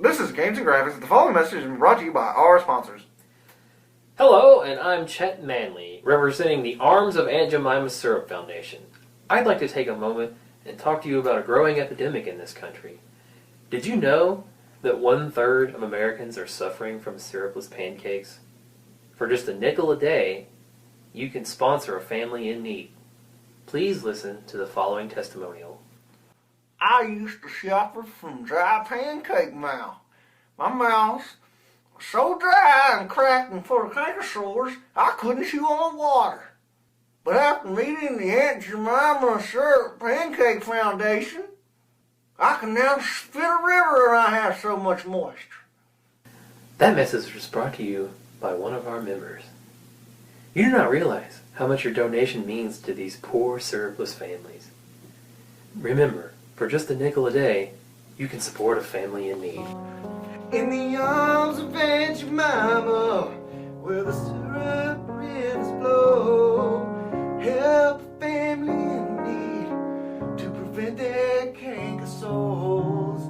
This is Games and Graphics. The following message is brought to you by our sponsors. Hello, and I'm Chet Manley, representing the Arms of Aunt Jemima's Syrup Foundation. I'd like to take a moment and talk to you about a growing epidemic in this country. Did you know that 1/3 of Americans are suffering from syrupless pancakes? For just a nickel a day, you can sponsor a family in need. Please listen to the following testimonial. I used to suffer from dry pancake mouth. My mouth was so dry and cracked and full of canker sores, I couldn't chew on water. But after meeting the Aunt Jemima Syrup Pancake Foundation, I can now spit a river and I have so much moisture. That message was brought to you by one of our members. You do not realize how much your donation means to these poor syrupless families. Remember, for just a nickel a day, you can support a family in need. In the arms of Aunt Jemima, where the syrup rivers flow, help a family in need to prevent their canker sores.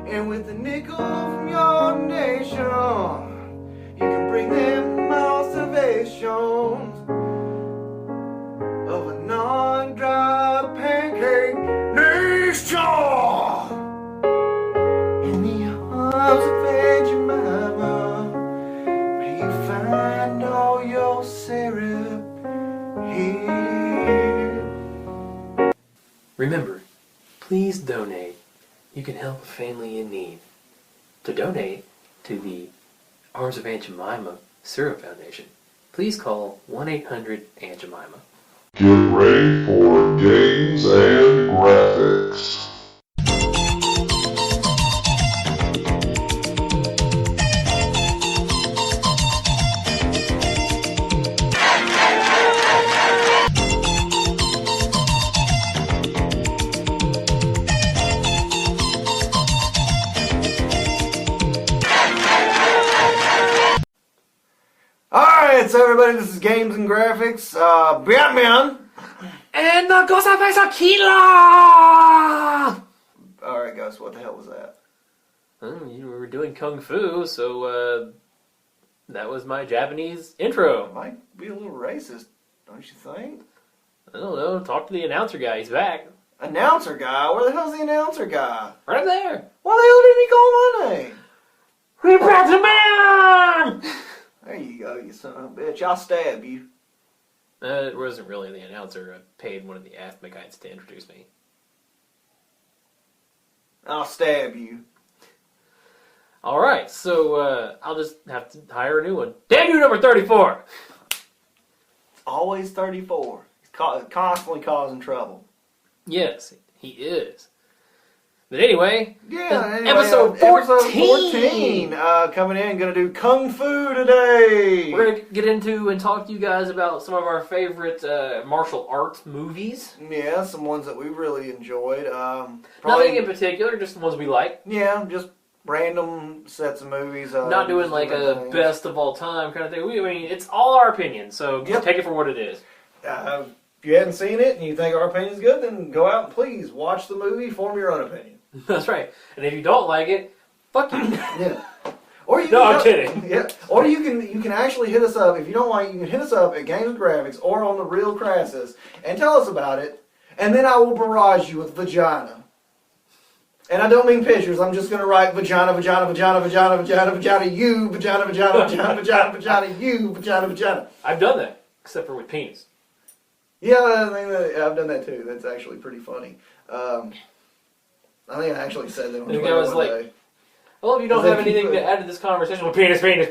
And with a nickel from your donation, you can bring them observations of a non-dry pancake nation. In the arms of Aunt Jemima, where you find all your syrup here. Remember, please donate. You can help a family in need. To donate to the Arms of Aunt Jemima Syrup Foundation, please call 1-800-AUNT-JEMIMA. Get ready for Games and Graphics. Alright, so everybody, this is Games and Graphics. Batman! And the Ghostface Killer! Alright, guys, what the hell was that? You were doing Kung Fu, so that was my Japanese intro. It might be a little racist, don't you think? I don't know, talk to the announcer guy, he's back. Announcer guy? Where the hell's the announcer guy? Right there! Why the hell didn't he call my name? Repack the man! There you go, you son of a bitch. I'll stab you. It wasn't really the announcer. I paid one of the AFMA guys to introduce me. I'll stab you. Alright, so I'll just have to hire a new one. Damn you, number 34! Always 34. He's constantly causing trouble. Yes, he is. But anyway, episode 14 coming in, gonna do Kung Fu today. We're gonna get into and talk to you guys about some of our favorite martial arts movies. Yeah, some ones that we really enjoyed. Nothing in particular, just the ones we like. Yeah, just random sets of movies. Not doing like a best of all time kind of thing. I mean, it's all our opinion, so take it for what it is. If you hadn't seen it and you think our opinion's good, then go out and please watch the movie, form your own opinion. That's right. And if you don't like it, fuck you. Yeah. Or you I'm kidding. Yeah. Or you can actually hit us up. If you don't like it, you can hit us up at Games and Graphics or on the Real Crassus and tell us about it, and then I will barrage you with vagina. And I don't mean pictures. I'm just going to write vagina, vagina, vagina, vagina, vagina, vagina, you, vagina, vagina, vagina, vagina, vagina, you, vagina, vagina. I've done that, except for with penis. Yeah, I've done that too. That's actually pretty funny. I think I actually said that on Twitter one day. Well, if you don't have anything to add to this conversation, well, penis. You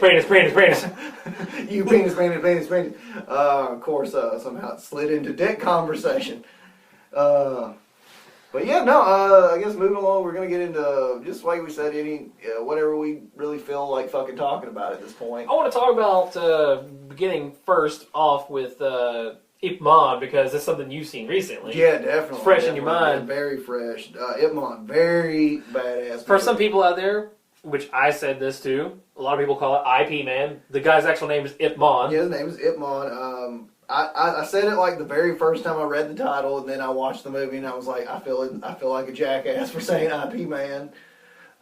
penis. Of course, somehow it slid into dick conversation. But yeah, no, I guess moving along, we're going to get into, just like we said, whatever we really feel like fucking talking about at this point. I want to talk about beginning first off with Ip Man, because that's something you've seen recently. Yeah, definitely. It's fresh in your mind. Very fresh. Ip Man, very badass. For some people out there, which I said this too, a lot of people call it IP Man. The guy's actual name is Ip Man. Yeah, his name is Ip Man. I said it like the very first time I read the title, and then I watched the movie, and I was like, I feel like a jackass for saying IP Man.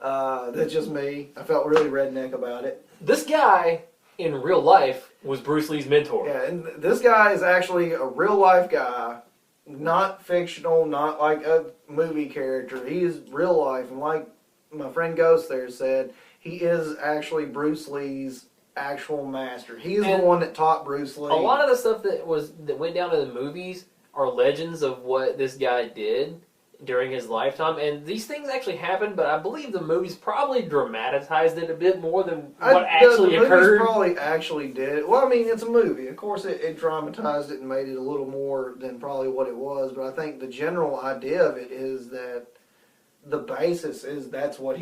That's just me. I felt really redneck about it. This guy in real life was Bruce Lee's mentor. Yeah, and this guy is actually a real life guy, not fictional, not like a movie character. He is real life, and like my friend Ghost there said, he is actually Bruce Lee's actual master. He's the one that taught Bruce Lee. A lot of the stuff that went down in the movies are legends of what this guy did during his lifetime, and these things actually happened, but I believe the movies probably dramatized it a bit more than what actually the occurred. Movies probably actually did. Well, I mean, it's a movie. Of course, it dramatized it and made it a little more than probably what it was, but I think the general idea of it is that the basis is that's what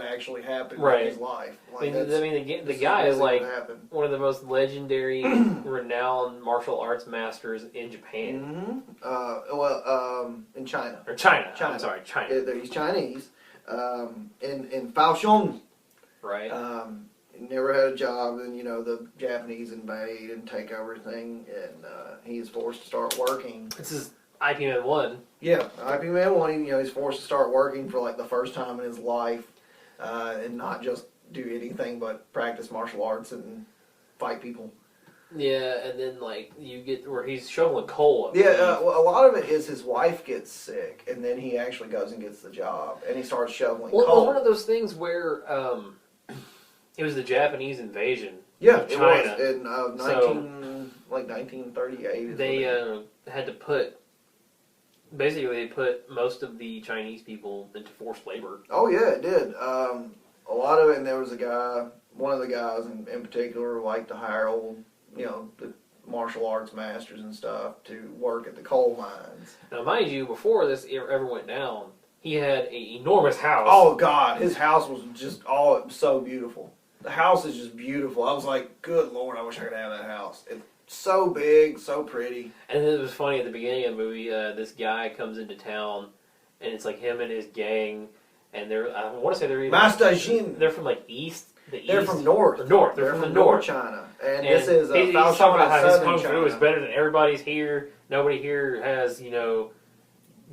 actually happened in his life. Like the guy is like one of the most legendary, renowned martial arts masters in Japan. In China. Or China. I'm sorry, China. He's Chinese. In Kaohsiung. Right. He never had a job, and the Japanese invade and take everything, and he is forced to start working. This is IP Man 1. Yeah, IP Man 1, he's forced to start working for like the first time in his life, and not just do anything but practice martial arts and fight people. Yeah, and then like you get where he's shoveling coal. Well, a lot of it is his wife gets sick, and then he actually goes and gets the job, and he starts shoveling coal. Well, it was one of those things where it was the Japanese invasion. Of China. It was in 1938. They had to put. Basically, they put most of the Chinese people into forced labor. Oh, yeah, it did. A lot of it, and there was one of the guys in particular liked to hire old, the martial arts masters and stuff to work at the coal mines. Now, mind you, before this ever went down, he had an enormous house. Oh, God, his house was just, it was so beautiful. The house is just beautiful. I was like, good Lord, I wish I could have that house. It's so big, so pretty. And it was funny at the beginning of the movie, this guy comes into town, and it's like him and his gang, and I want to say they're Master Jin. They're from like They're from north. They're from the north. China. And this is he's talking about how his kung fu is better than everybody's here. Nobody here has,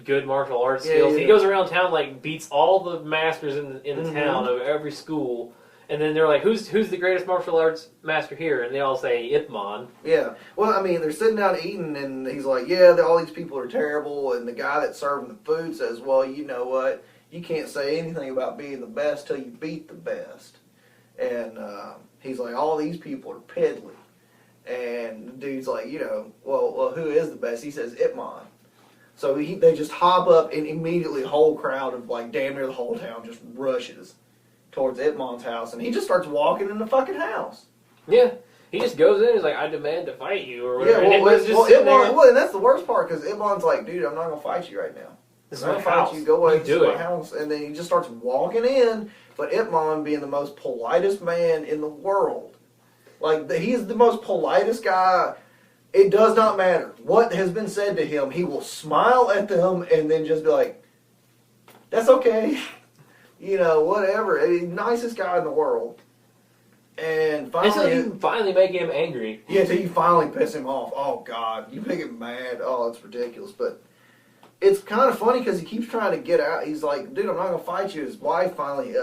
good martial arts skills. He goes around town, like, beats all the masters in the town of every school. And then they're like, who's the greatest martial arts master here? And they all say Ip Man. Yeah. Well, I mean, they're sitting down eating, and he's like, yeah, all these people are terrible. And the guy that's serving the food says, well, you know what? You can't say anything about being the best till you beat the best. And he's like, all these people are piddly. And the dude's like, well, who is the best? He says, Ip Man. So they just hop up, and immediately the whole crowd of, like, damn near the whole town just rushes towards Ip Man's house, and he just starts walking in the fucking house. Yeah. He just goes in and is like, I demand to fight you, or whatever. Yeah, and and that's the worst part, because Ip Man's like, dude, I'm not going to fight you right now. This is I'm my going to house. fight you, go away, What this is my house. And then he just starts walking in, but Ip Man being the most politest man in the world. Like, he's the most politest guy. It does not matter what has been said to him. He will smile at them and then just be like, that's okay. Whatever. Nicest guy in the world. And finally... Until you finally make him angry. Yeah, until you finally piss him off. Oh, God. You make him mad. Oh, it's ridiculous. But it's kind of funny because he keeps trying to get out. He's like, dude, I'm not going to fight you. His wife finally...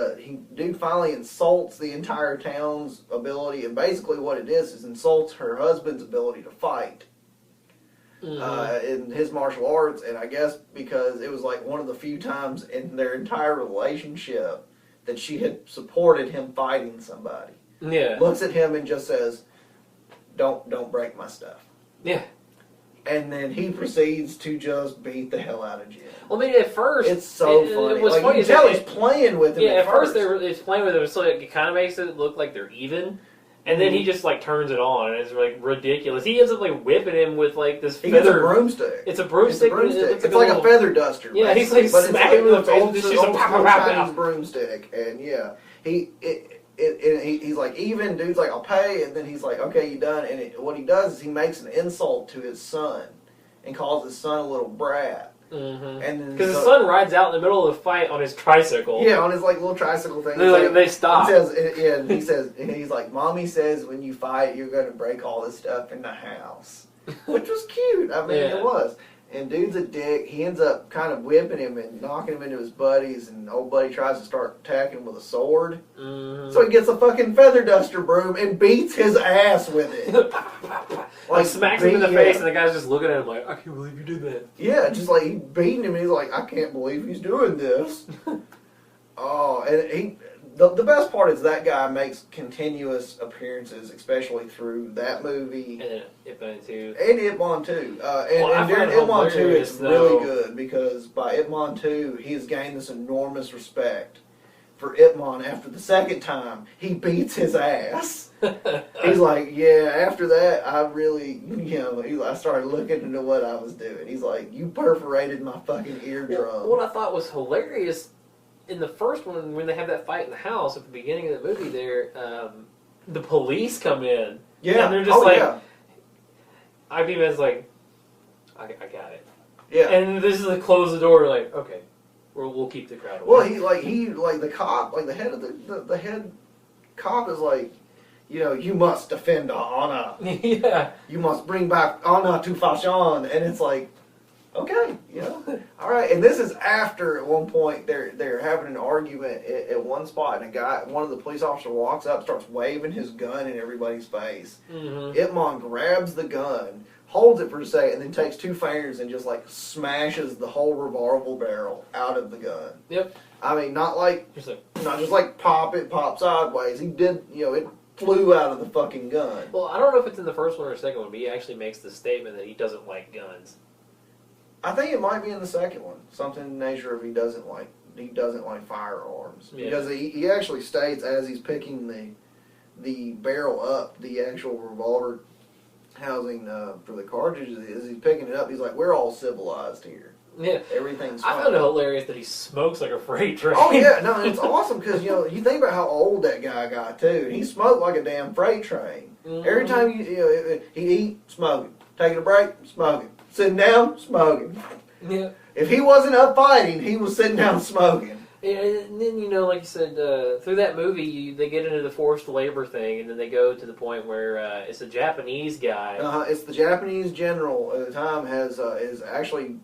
finally insults the entire town's ability. And basically what it is insults her husband's ability to fight. In his martial arts, and I guess because it was like one of the few times in their entire relationship that she had supported him fighting somebody. Yeah. Looks at him and just says, don't break my stuff. Yeah. And then he proceeds to just beat the hell out of Jim. Well, I mean, at first... It's so funny. It was funny. You can tell he's playing with him at first. It's playing with him, so it kind of makes it look like they're even. And then he just, like, turns it on, and it's, like, ridiculous. He ends up, like, whipping him with, like, this feather... He gets a broomstick. It's a broomstick. It's like a feather duster. Yeah, he's, like, smacking him with the face with this old Chinese broomstick. And, yeah, he's like, even, dude's like, I'll pay, and then he's like, okay, you done. And what he does is he makes an insult to his son and calls his son a little brat. Mm-hmm. Because his son rides out in the middle of the fight on his tricycle. Yeah, on his like little tricycle thing. They stop. And he's like, Mommy says when you fight, you're going to break all this stuff in the house, which was cute. I mean, it was. And dude's a dick. He ends up kind of whipping him and knocking him into his buddies, and old buddy tries to start attacking him with a sword. Mm-hmm. So he gets a fucking feather duster broom and beats his ass with it. Like smacks him in the face, and the guy's just looking at him like, I can't believe you did that. Yeah, just like he's beating him, and he's like, I can't believe he's doing this. Oh, and the best part is that guy makes continuous appearances, especially through that movie. And then Ip Man 2. And Ip Man 2. Well, and during Ip Man 2, it's though. really good, because by Ip Man 2, he has gained this enormous respect for Ip Man. After the second time, he beats his ass. He's like, yeah, after that, I really, I started looking into what I was doing. He's like, you perforated my fucking eardrum. Well, what I thought was hilarious, in the first one, when they have that fight in the house at the beginning of the movie there, the police come in. Yeah. And they're just yeah. Ip Man's like, I got it. Yeah. And this is like, close the door, like, okay, we'll keep the crowd away. Well, the cop, like the head of the head cop is like, you must defend honor. Yeah. You must bring back honor to fashion. And it's like, okay, all right. And this is after, at one point, they're having an argument at one spot, and one of the police officers walks up, starts waving his gun in everybody's face. Mm-hmm. Ip Man grabs the gun, holds it for a second, and then takes two fingers and just like smashes the whole revolver barrel out of the gun. Yep. I mean, not just like pop sideways. He did, it flew out of the fucking gun. Well, I don't know if it's in the first one or second one, but he actually makes the statement that he doesn't like guns. I think it might be in the second one. Something in the nature of he doesn't like firearms. Yeah. Because he actually states, as he's picking the barrel up, the actual revolver housing for the cartridges, as he's picking it up, he's like, we're all civilized here. Yeah. Everything's fine. I found it hilarious that he smokes like a freight train. Oh yeah, no, it's awesome because you think about how old that guy got too. He smoked like a damn freight train. Mm-hmm. Every time he'd eat, smoking. Taking a break, smoking. Sitting down, smoking. Yeah. If he wasn't up fighting, he was sitting down smoking. Yeah, and then, like you said, through that movie, they get into the forced labor thing, and then they go to the point where it's a Japanese guy. It's the Japanese general at the time is actually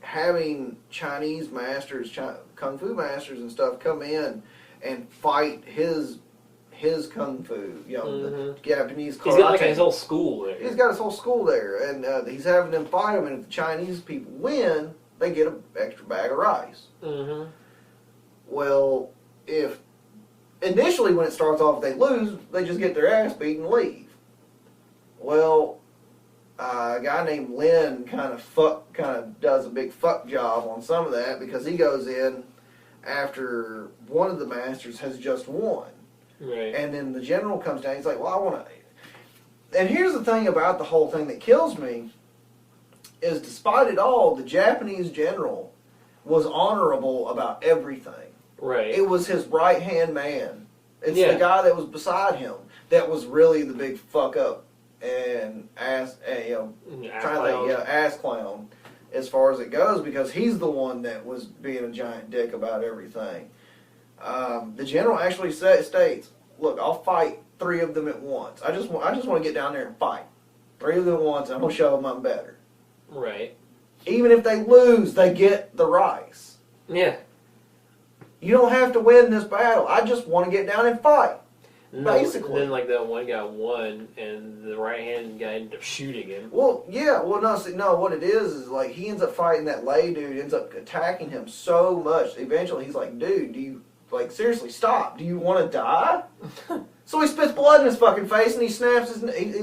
having Chinese masters, kung fu masters and stuff come in and fight his kung fu, the Japanese karate. He's got like his whole school there. He's got his whole school there, and he's having them fight him, and if the Chinese people win, they get an extra bag of rice. Mm-hmm. Well, if initially when it starts off they lose, they just get their ass beat and leave. Well, a guy named Lin kind of does a big fuck job on some of that, because he goes in after one of the masters has just won. Right. And then the general comes down, he's like, well, I want to... And here's the thing about the whole thing that kills me, is despite it all, the Japanese general was honorable about everything. Right. It was his right-hand man. It's Yeah. the guy that was beside him that was really the big fuck-up and ass clown as far as it goes, because he's the one that was being a giant dick about everything. The general actually states, look, I'll fight 3 of them at once. I just want to get down there and fight. 3 of them at once, I'm going to show them I'm better. Right. Even if they lose, they get the rice. Yeah. You don't have to win this battle. I just want to get down and fight. Basically. And then like that one guy won, and the right-hand guy ended up shooting him. Well, yeah. Well, no. What it is like he ends up fighting that lay dude. Ends up attacking him so much. Eventually, he's like, "Dude, do you seriously stop? Do you want to die?" So he spits blood in his fucking face, and he snaps his. He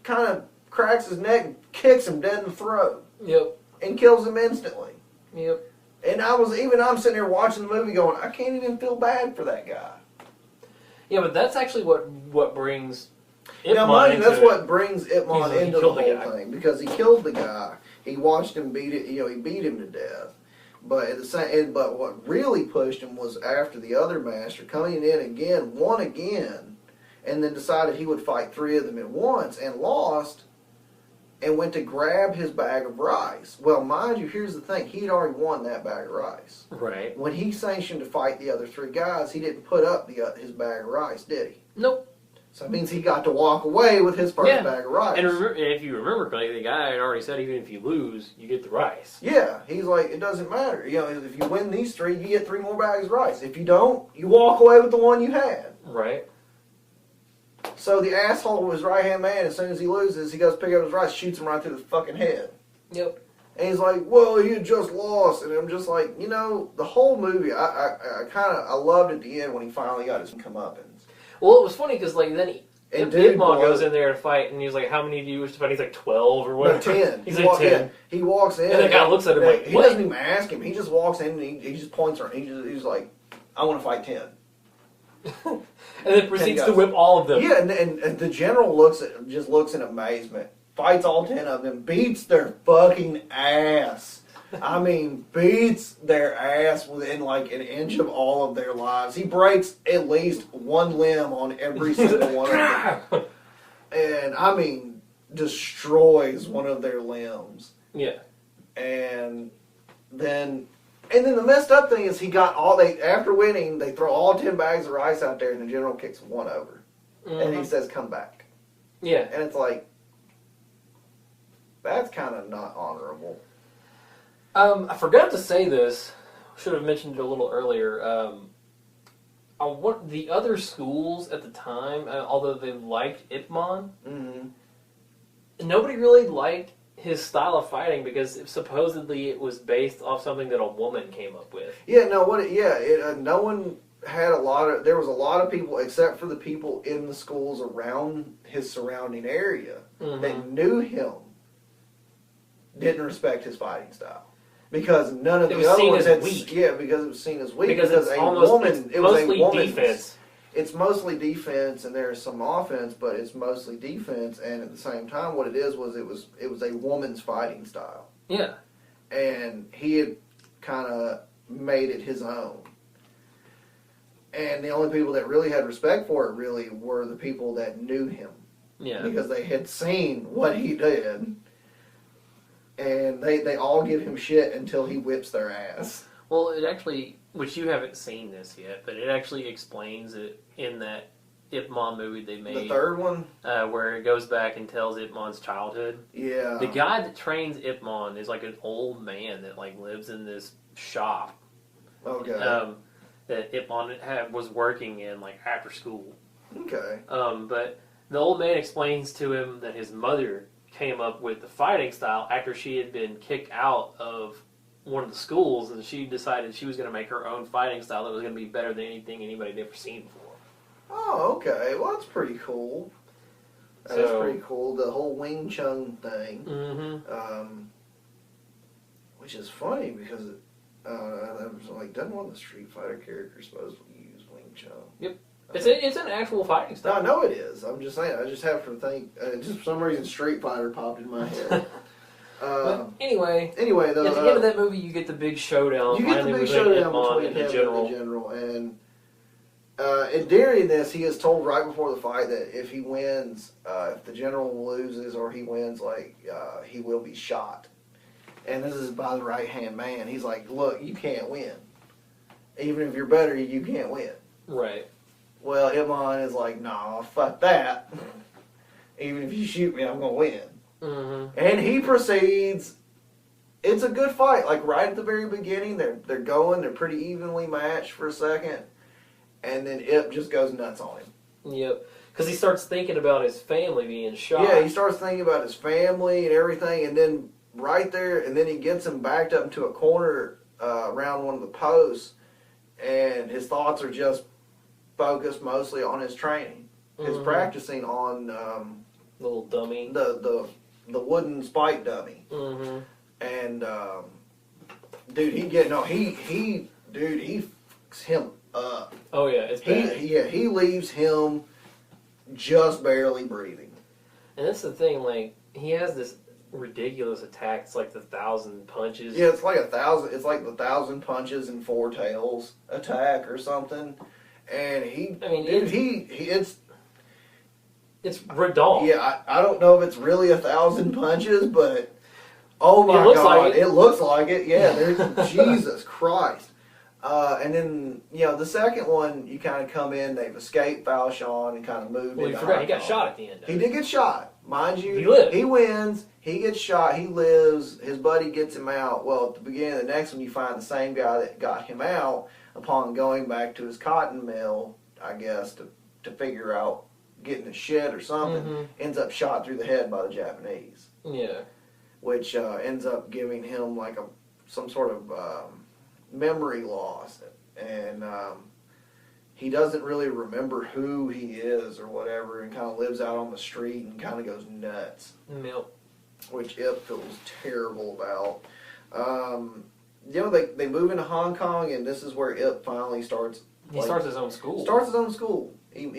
kind of cracks his neck, and kicks him dead in the throat. Yep. And kills him instantly. Yep. And I'm sitting there watching the movie, going, I can't even feel bad for that guy. Yeah, but that's actually what brings Ip Now, Man mind you, into that's it. what brings Ip Man He into the killed the whole guy. thing, because he killed the guy. He watched him beat it. He beat him to death. But at the same, but what really pushed him was after the other master coming in again, won again, and then decided he would fight 3 of them at once, and lost, and went to grab his bag of rice. Well, mind you, here's the thing: he'd already won that bag of rice. Right. When he sanctioned to fight the other 3 guys, he didn't put up his bag of rice, did he? Nope. So it means he got to walk away with his first bag of rice. And if you remember correctly, the guy had already said even if you lose, you get the rice. Yeah, he's like, it doesn't matter. You know, if you win these 3, you get 3 more bags of rice. If you don't, you walk away with the one you had. Right. So the asshole, his right-hand man, as soon as he loses, he goes pick up his rice, shoots him right through the fucking head. Yep. And he's like, well, he had just lost. And I'm just like, you know, the whole movie, I loved at the end when he finally got his comeuppance. Well, it was funny because, like, then Ip Man goes in there to fight, and he's like, how many do you wish to fight? He's like, 12 or whatever. No, 10. He's like, 10. He walks in. And the guy looks at him like, he doesn't even ask him. He just walks in and he just points around. He's like, I want to fight 10. And then proceeds to whip all of them. Yeah, and the general just looks in amazement. Fights all 10 of them. Beats their fucking ass. I mean, beats their ass within like an inch of all of their lives. He breaks at least one limb on every single one of them. And, I mean, destroys one of their limbs. Yeah. And then the messed up thing is after winning, they throw all 10 bags of rice out there and the general kicks one over. Mm-hmm. And he says, come back. Yeah. And it's like, that's kind of not honorable. I forgot to say this. Should have mentioned it a little earlier. The other schools at the time, although they liked Ip Man, nobody really liked his style of fighting because supposedly it was based off something that a woman came up with. Yeah, no, no one had there was a lot of people, except for the people in the schools around his surrounding area, that knew him, didn't respect his fighting style. Because none of the other ones had weak. Yeah, because it was seen as weak. Because it's mostly defense. It's mostly defense, and there's some offense, but it's mostly defense. And at the same time, what it was a woman's fighting style. Yeah, and he had kind of made it his own. And the only people that really had respect for it really were the people that knew him. Yeah, because they had seen what he did. And they all give him shit until he whips their ass. Well, it actually, which you haven't seen this yet, but it actually explains it in that Ip Man movie they made. The third one? Where it goes back and tells Ip Man's childhood. Yeah. The guy that trains Ip Man is like an old man that like lives in this shop. Okay. That Ip Man was working in like after school. Okay. But the old man explains to him that his mother came up with the fighting style after she had been kicked out of one of the schools, and she decided she was going to make her own fighting style that was going to be better than anything anybody had ever seen before. Oh, okay. Well, that's pretty cool. That's pretty cool. The whole Wing Chun thing. Mm-hmm. Which is funny because I was like, doesn't one of the Street Fighter characters supposedly use Wing Chun? Yep. It's an actual fighting style. No, I know it is. I'm just saying. I just have to think. Just for some reason, Street Fighter popped in my head. But anyway, though, at the end of that movie, you get the big showdown. You get the big showdown between him and the general, and during this, he is told right before the fight that if he wins, if the general loses or he wins, he will be shot. And this is by the right-hand man. He's like, look, you can't win. Even if you're better, you can't win. Right. Well, Ip Man is like, nah, fuck that. Even if you shoot me, I'm going to win. Mm-hmm. And he proceeds. It's a good fight. Like, right at the very beginning, they're pretty evenly matched for a second. And then Ip just goes nuts on him. Yep. Because he starts thinking about his family being shot. Yeah, he starts thinking about his family and everything. And then right there, and then he gets him backed up into a corner around one of the posts. And his thoughts are just focused mostly on his training, his practicing on the little dummy, the wooden spike dummy, and dude, he fucks him up. Oh yeah, it's bad. He leaves him just barely breathing. And that's the thing, like he has this ridiculous attack. It's like the 1,000 punches. Yeah, it's like 1,000. It's like the 1,000 punches and 4 tails attack or something. And it's redonk. Yeah, I don't know if it's really 1,000 punches, but oh my god, it looks like it. Yeah, there's Jesus Christ. And then, the second one, you kind of come in, they've escaped Falchion and kind of moved Well, you into forgot, he Hong got Kong. shot at the end. He did get shot. Mind you, He lived. He wins. He gets shot. He lives. His buddy gets him out. Well, at the beginning of the next one, you find the same guy that got him out upon going back to his cotton mill, I guess, to figure out getting a shit or something. Ends up shot through the head by the Japanese. Yeah. Which ends up giving him like some sort of memory loss. And he doesn't really remember who he is or whatever, and kind of lives out on the street and kind of goes nuts. Milk. Which Ip feels terrible about. They move into Hong Kong, and this is where Ip finally starts. He starts his own school. Starts his own school. He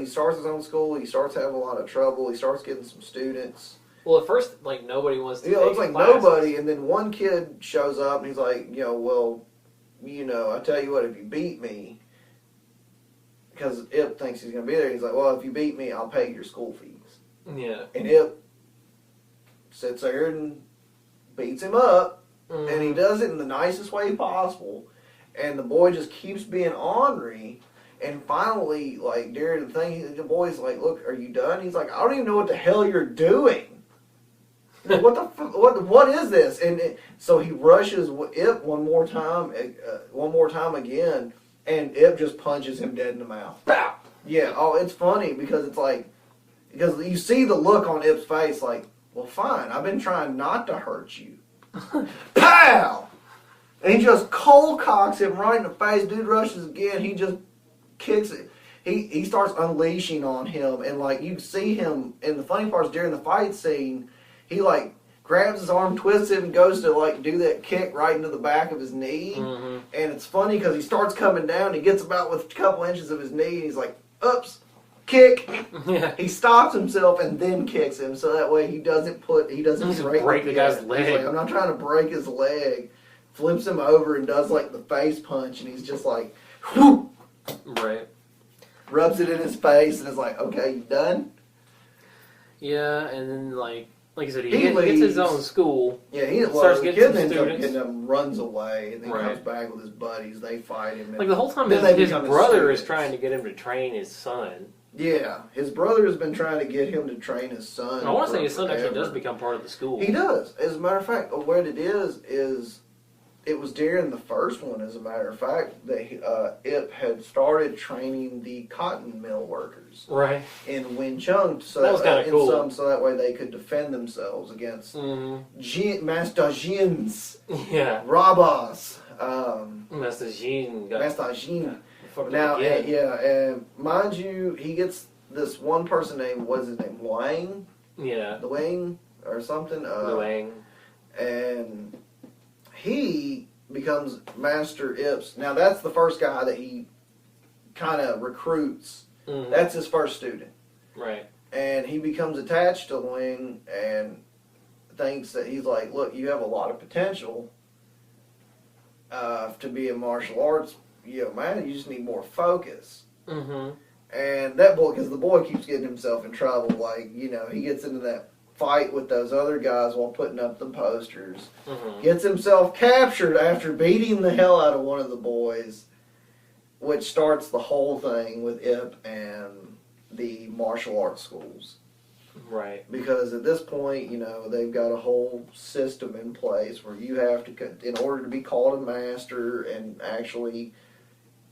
starts his own school. He starts having a lot of trouble. He starts getting some students. Well, at first, like, nobody wants to take It's like classes. nobody, and then one kid shows up, and he's like, I tell you what, if you beat me, because Ip thinks he's going to be there, he's like, well, if you beat me, I'll pay your school fees. Yeah. And Ip sits there and beats him up, and he does it in the nicest way possible, and the boy just keeps being ornery, and finally, like, during the thing, the boy's like, look, are you done? He's like, I don't even know what the hell you're doing. Like, what is this? And so he rushes Ip one more time again, and Ip just punches him dead in the mouth. Pow! Yeah. Oh, it's funny because because you see the look on Ip's face, like, well, fine, I've been trying not to hurt you. Pow! And he just cold cocks him right in the face. Dude rushes again. He just kicks it. He starts unleashing on him, and like you see him. And the funny part is during the fight scene, he like grabs his arm, twists it, and goes to like do that kick right into the back of his knee. And it's funny because he starts coming down. He gets about with a couple inches of his knee, and he's like, "Oops, kick!" Yeah. He stops himself and then kicks him, so that way he doesn't break the guy's He's leg. like, I'm not trying to break his leg. Flips him over and does like the face punch, and he's just like, whoo! Right. Rubs it in his face, and is like, okay, you done? Yeah, and then like you said, he He gets his leaves. own school. Yeah, Starts the getting kid some ends up students. getting him, runs away, and then Right. comes back with his buddies. They fight him. Like the whole time, Then his they become brother is students. trying to get him to train his son. Yeah, his brother has been trying to get him to train his son. And I want to say his son actually forever. does become part of the school. He does. As a matter of fact, what it is it was during the first one, as a matter of fact, that Ip had started training the cotton mill workers Right. in Wing Chun, so That was kinda cool. so that way they could defend themselves against Master Jin's Yeah. robbers. Master Jean got Master Jin. fucked Now, up again. and mind you, he gets this one person named, what's his name, Wang? Yeah. The Wing or something? Luang. And he becomes Master Ip's. Now, that's the first guy that he kind of recruits. That's his first student. Right. And he becomes attached to Wing and thinks that he's like, look, you have a lot of potential to be a martial arts, man, you just need more focus. And that boy, because the boy keeps getting himself in trouble, like, he gets into that fight with those other guys while putting up the posters. Gets himself captured after beating the hell out of one of the boys, which starts the whole thing with Ip and the martial arts schools. Right. Because at this point, they've got a whole system in place where you have to, in order to be called a master and actually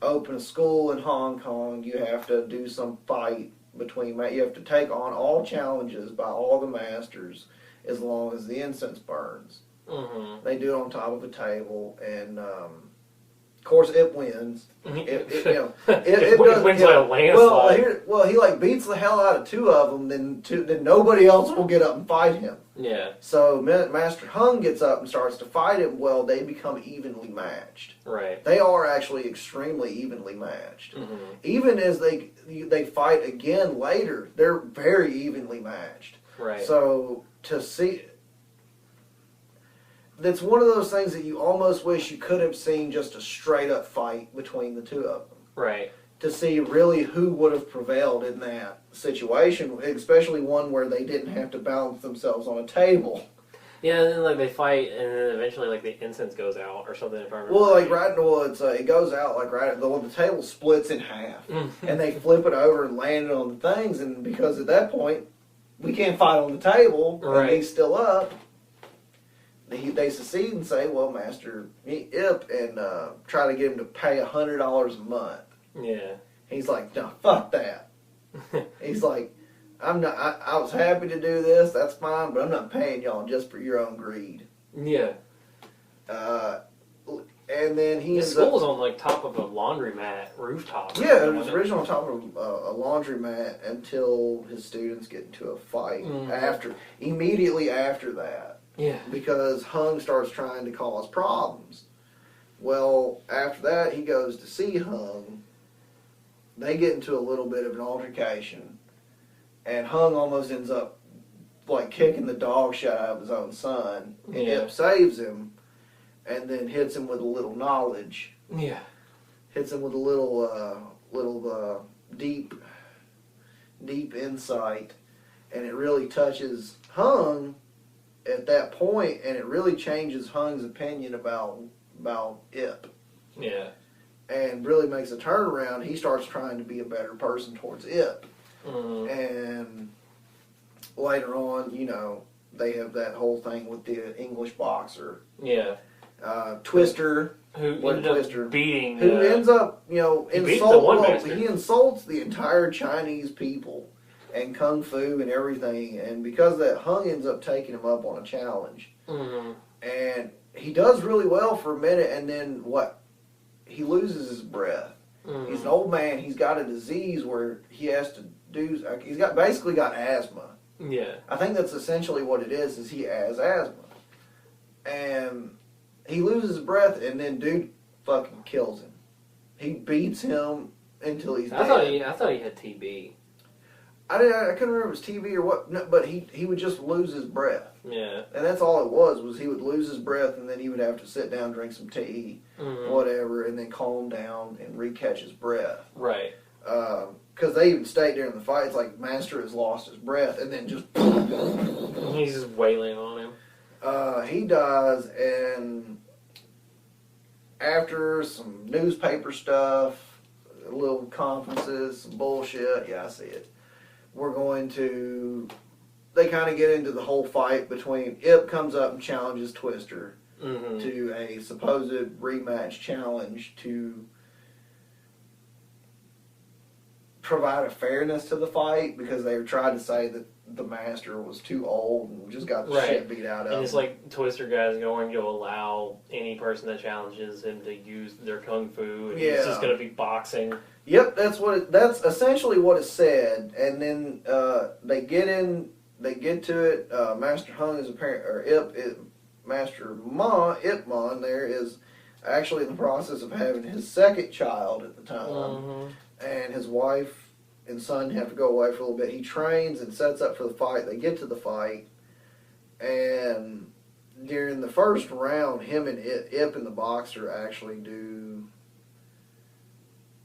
open a school in Hong Kong, you have to do some fight you have to take on all challenges by all the masters as long as the incense burns. They do it on top of a table, and of course Ip wins. It wins by a landslide. Well, he like beats the hell out of two of them, then nobody else will get up and fight him. Yeah. So Master Hung gets up and starts to fight him. Well, they become evenly matched. Right. They are actually extremely evenly matched. Even as they fight again later, they're very evenly matched. Right. So to see, that's one of those things that you almost wish you could have seen just a straight up fight between the two of them. Right. To see really who would have prevailed in that situation, especially one where they didn't have to balance themselves on a table. Yeah, and then like they fight, and then eventually like the incense goes out or something. If I remember. Well, like right. it goes out like the table splits in half, and they flip it over and land it on the things, and because at that point we can't fight on the table, Right. and he's still up. They succeed and say, "Well, Master Ip," and try to get him to pay $100 a month. Yeah. He's like, "No, fuck that." He's like, "I'm not. I was happy to do this. That's fine, but I'm not paying y'all just for your own greed." Yeah. And then he His ends school up, was on like top of a laundromat rooftop. yeah, it was originally on top of a laundromat until his students get into a fight immediately after that. Yeah. Because Hung starts trying to cause problems. Well, after that, he goes to see Hung. They get into a little bit of an altercation, and Hung almost ends up like kicking the dog shit out of his own son. And Ip saves him, and then hits him with a little knowledge. Yeah. Hits him with a little deep insight, and it really touches Hung at that point, and it really changes Hung's opinion about Ip. Yeah. And really makes a turnaround. He starts trying to be a better person towards Ip. And later on, they have that whole thing with the English boxer. Yeah. Twister. Who ended up beating... Who ends up, he insults the entire Chinese people and Kung Fu and everything. And because of that, Hung ends up taking him up on a challenge. And he does really well for a minute, and then what? He loses his breath. He's an old man. He's got a disease where he has to do... He's basically got asthma. Yeah. I think that's essentially what it is he has asthma. And he loses his breath, and then dude fucking kills him. He beats him until he's dead. I thought he had TB. I couldn't remember if it was TV or what, no, but he would just lose his breath. Yeah. And that's all it was he would lose his breath, and then he would have to sit down, drink some tea, whatever, and then calm down and re-catch his breath. Right. Because they even state during the fight, it's like Master has lost his breath, and then just... He's just wailing on him. He dies, and after some newspaper stuff, little conferences, some bullshit, yeah, I see it. They kind of get into the whole fight between, Ip comes up and challenges Twister to a supposed rematch challenge to provide a fairness to the fight, because they were trying to say that the Master was too old and just got the shit beat out of him. And it's like Twister guy's going to allow any person that challenges him to use their kung fu, and he's just going to be boxing. Yep, that's essentially what it said. And then they get to it. Master Hung is Master Ip Man there is actually in the process of having his second child at the time, and his wife and son have to go away for a little bit. He trains and sets up for the fight. They get to the fight, and during the first round, him and Ip and the boxer actually do.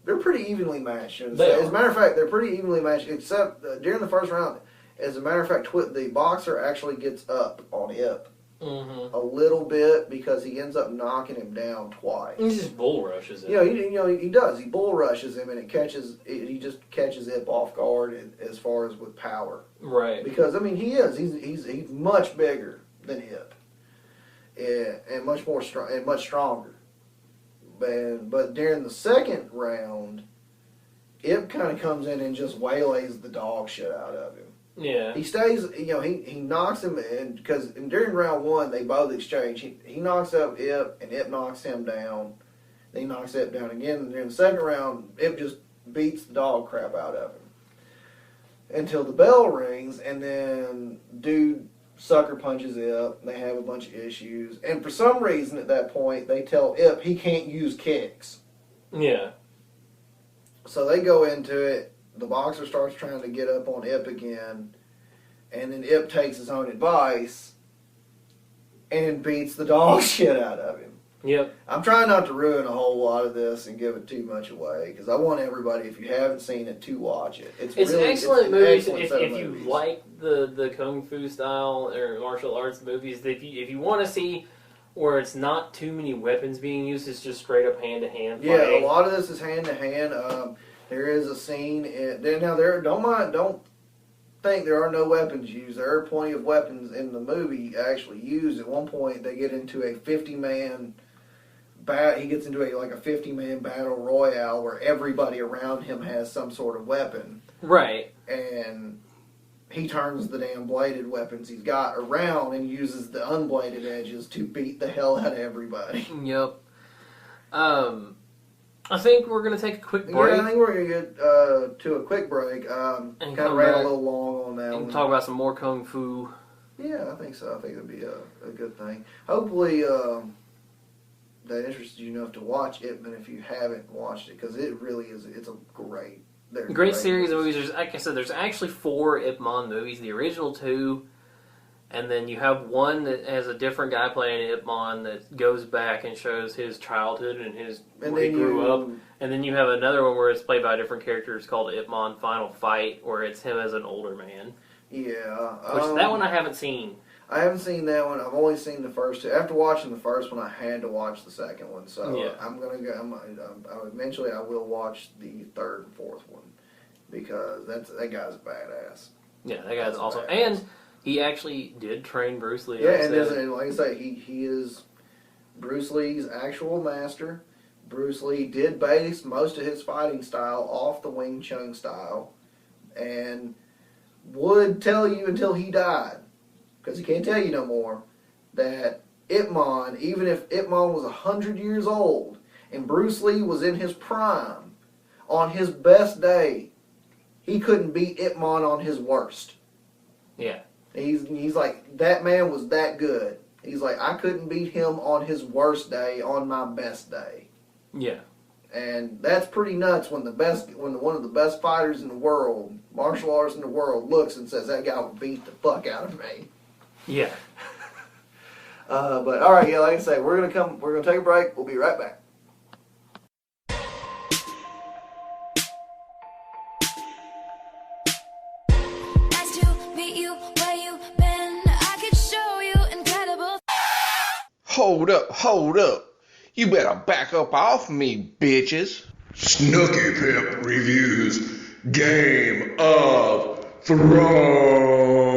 They're pretty evenly matched. As a matter of fact, they're pretty evenly matched, except during the first round. As a matter of fact, the boxer actually gets up on Ip a little bit because he ends up knocking him down twice. He just bull rushes him. He does. He bull rushes him, and he just catches Ip off guard as far as with power. Right. Because he's much bigger than Ip, and much more strong and much stronger. But during the second round, Ip kind of comes in and just waylays the dog shit out of him. Yeah. He stays, he knocks him in, because during round one, they both exchange. He knocks up Ip, and Ip knocks him down. Then he knocks Ip down again, and during the second round, Ip just beats the dog crap out of him. Until the bell rings, and then dude sucker punches Ip, and they have a bunch of issues. And for some reason, at that point, they tell Ip he can't use kicks. Yeah. So they go into it. The boxer starts trying to get up on Ip again, and then Ip takes his own advice and beats the dog shit out of him. Yep. I'm trying not to ruin a whole lot of this and give it too much away because I want everybody, if you haven't seen it, to watch it. It's really, excellent an movies excellent set of if you movies. like the kung fu style or martial arts movies. If you want to see where it's not too many weapons being used, it's just straight up hand to hand Yeah, fighting. a lot of this is hand to hand. There is a scene. Don't think there are no weapons used. There are plenty of weapons in the movie actually used. At one point, they get into a 50-man. He gets into a 50-man battle royale where everybody around him has some sort of weapon. Right. And he turns the damn bladed weapons he's got around and uses the unbladed edges to beat the hell out of everybody. Yep. I think we're going to take a quick break. Yeah, I think we're going to get to a quick break. And kind of ran a little long on that and one. talk about some more kung fu. Yeah, I think so. I think it'd be a good thing. Hopefully, that interested you enough to watch Ip Man if you haven't watched it, because it really is. It's a great Series of movies. There's, like I said, there's actually 4 Ip Man movies. The original 2, and then you have one that has a different guy playing Ip Man that goes back and shows his childhood and where he grew up. And then you have another one where it's played by a different character. It's called Ip Man Final Fight, where it's him as an older man. Yeah. That one I haven't seen. I haven't seen that one. I've only seen the first 2. After watching the first one, I had to watch the second one. So yeah. I'm gonna go. Eventually, I will watch the 3rd and 4th one because that guy's a badass. Yeah, that guy's awesome. And he actually did train Bruce Lee. Yeah, and like I say, he is Bruce Lee's actual master. Bruce Lee did base most of his fighting style off the Wing Chun style, and would tell you until he died, because he can't tell you no more, that Ip Man, even if Ip Man was 100 years old and Bruce Lee was in his prime, on his best day, he couldn't beat Ip Man on his worst. Yeah. He's like, that man was that good. He's like, I couldn't beat him on his worst day, on my best day. Yeah. And that's pretty nuts when one of the best fighters in the world, martial arts in the world, looks and says, that guy would beat the fuck out of me. Yeah. But all right, yeah, like I say, we're gonna take a break. We'll be right back. Nice to meet you, where you been? I could show you incredible. Hold up. You better back up off me, bitches. Snooky Pimp reviews Game of Thrones.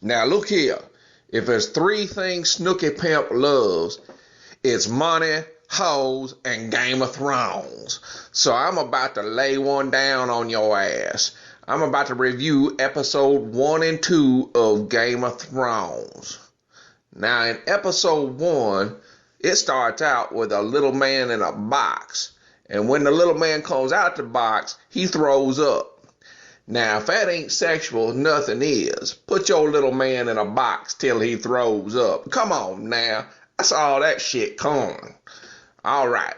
Now look here. If there's 3 things Snooky Pimp loves, it's money, hoes, and Game of Thrones. So I'm about to lay one down on your ass. I'm about to review episode 1 and 2 of Game of Thrones. Now in episode 1, it starts out with a little man in a box. And when the little man comes out the box, he throws up. Now, if that ain't sexual, nothing is. Put your little man in a box till he throws up. Come on now. I saw that shit coming. Alright.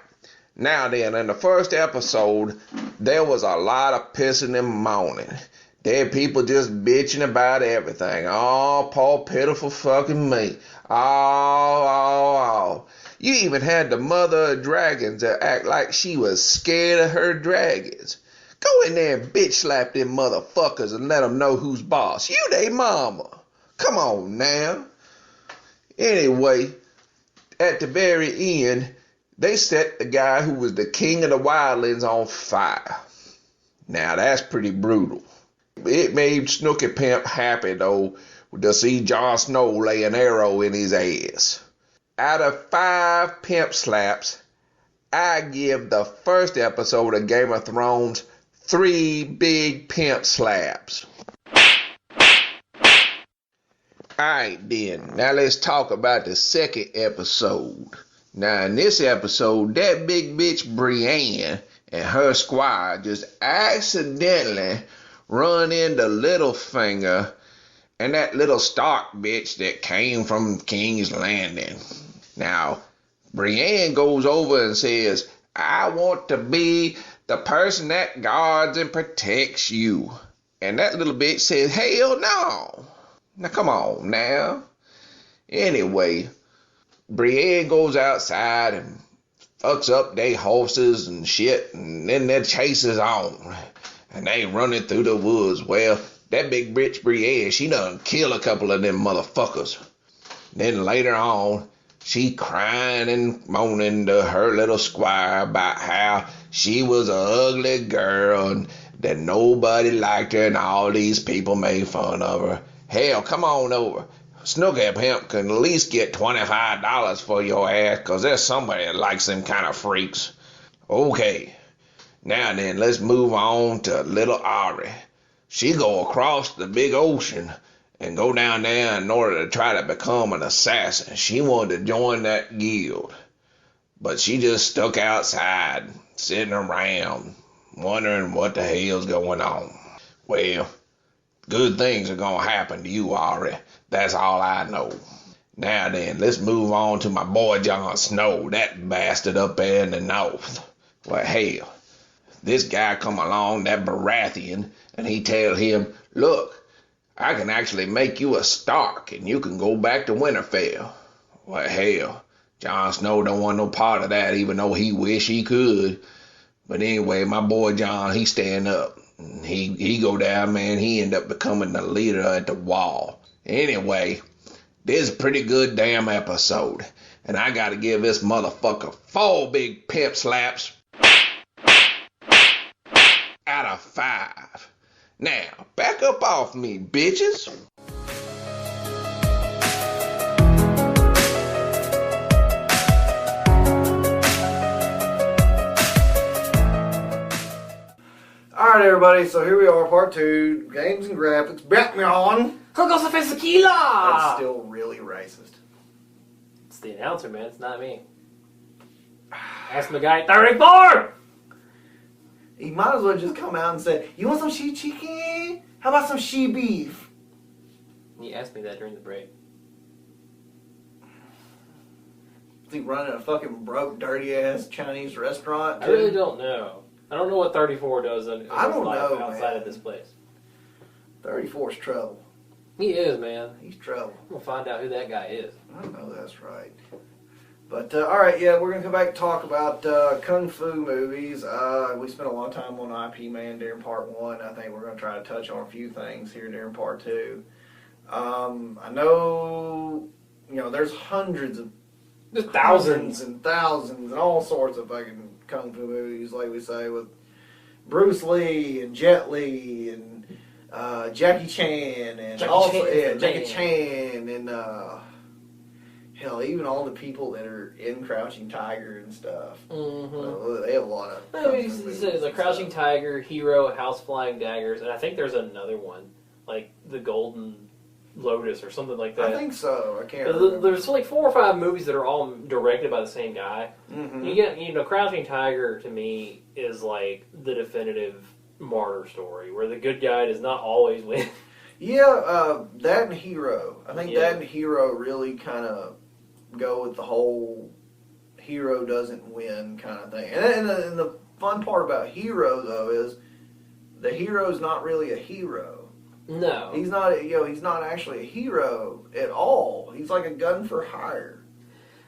Now then, in the first episode, there was a lot of pissing and moaning. There were people just bitching about everything. Oh, poor pitiful fucking me. Oh. You even had the mother of dragons that act like she was scared of her dragons. Go in there and bitch slap them motherfuckers and let them know who's boss. You they mama. Come on now. Anyway, at the very end, they set the guy who was the king of the wildlands on fire. Now that's pretty brutal. It made Snooky Pimp happy though to see Jon Snow lay an arrow in his ass. Out of 5 pimp slaps, I give the first episode of Game of Thrones 3 big pimp slaps. Alright then, now let's talk about the second episode. Now in this episode, that big bitch Brienne and her squad just accidentally run into Littlefinger and that little Stark bitch that came from King's Landing. Now, Brienne goes over and says, I want to be the person that guards and protects you. And that little bitch says, hell no. Now come on now. Anyway, Brienne goes outside and fucks up they horses and shit, and then their chase is on. And they running through the woods. Well, that big bitch Brienne, she done kill a couple of them motherfuckers. Then later on, she crying and moaning to her little squire about how she was an ugly girl and that nobody liked her and all these people made fun of her. Hell, come on over. Snooky Pimp can at least get $25 for your ass, 'cause there's somebody that likes them kind of freaks. Okay, now then, let's move on to little Ari. She go across the big ocean and go down there in order to try to become an assassin. She wanted to join that guild, but she just stuck outside, sitting around, wondering what the hell's going on. Well, good things are gonna happen to you, Ari. That's all I know. Now then, let's move on to my boy Jon Snow, that bastard up there in the north. Well, hell, this guy come along, that Baratheon, and he tell him, look, I can actually make you a Stark, and you can go back to Winterfell. Well, hell, Jon Snow don't want no part of that, even though he wish he could. But anyway, my boy Jon, he stand up. He go down, man, he end up becoming the leader at the Wall. Anyway, this is a pretty good damn episode, and I gotta give this motherfucker 4 big pimp slaps out of 5. Now, back up off me, bitches. Alright, everybody, so here we are, part 2, Games and Graphics. Bet me on! That's still really racist. It's the announcer, man. It's not me. Ask my guy 34! He might as well just come out and say, you want some she chicken? How about some she beef? He asked me that during the break. Is he running a fucking broke, dirty-ass Chinese restaurant, too? I really don't know. I don't know what 34 does I don't know, outside man. of this place. 34's trouble. He is, man. He's trouble. I'm going to find out who that guy is. I know that's right. But, alright, yeah, we're going to come back and talk about Kung Fu movies. We spent a lot of time on IP Man during part 1. I think we're going to try to touch on a few things here during part 2. I know, there's hundreds of... There's thousands. and thousands and all sorts of fucking Kung Fu movies, like we say, with Bruce Lee and Jet Li and Jackie Chan and Jackie Chan and hell, even all the people that are in Crouching Tiger and stuff. Mm-hmm. They have a lot of. There's a Crouching Tiger, Hero, House Flying Daggers, and I think there's another one, like the Golden Lotus or something like that. I think so. I can't remember. There's like 4 or 5 movies that are all directed by the same guy. Mm-hmm. You get, Crouching Tiger to me is like the definitive martyr story, where the good guy does not always win. Yeah, that and Hero. I think that and Hero really kind of go with the whole hero doesn't win kind of thing. And the fun part about Hero, though, is the hero's not really a hero. No. He's not, he's not actually a hero at all. He's like a gun for hire.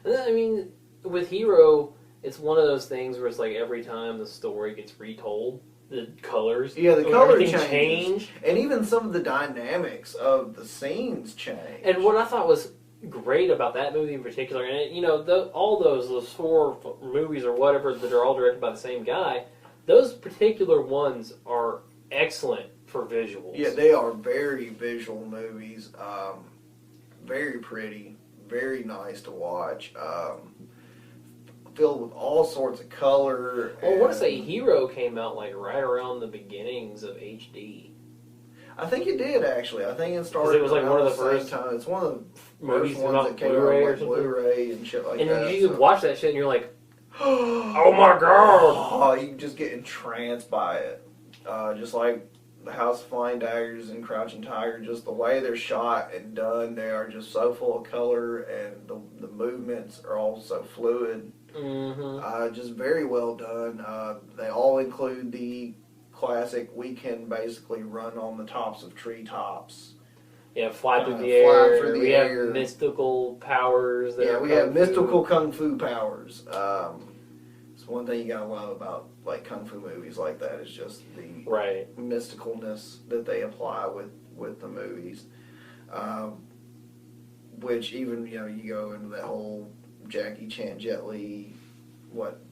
I mean, with Hero, it's one of those things where it's like every time the story gets retold, the colors, the color change, and even some of the dynamics of the scenes change. And what I thought was great about that movie in particular, and all those 4 movies or whatever that are all directed by the same guy, those particular ones are excellent for visuals. Yeah, they are very visual movies. Very pretty, very nice to watch. filled with all sorts of color. Well, I want to say Hero came out like right around the beginnings of HD. I think it did actually. I think it started. It was like one of the same first time. It's one of the movies first ones that came out Blu-ray or like something. Blu-ray and shit like And that. then you watch that shit and you're like, oh my god! Oh, you just get entranced by it. Just like the House of Flying Daggers and Crouching Tiger, just the way they're shot and done, they are just so full of color, and the movements are all so fluid. Mm-hmm. Just very well done. They all include the classic, we can basically run on the tops of treetops. Yeah, fly through the fly air. through the we air. have mystical powers. That Yeah, are we kung have fu. mystical kung fu powers. It's one thing you gotta love about like kung fu movies like that is just the Right. mysticalness that they apply with the movies. Which even you go into that whole Jackie Chan, Jet Li,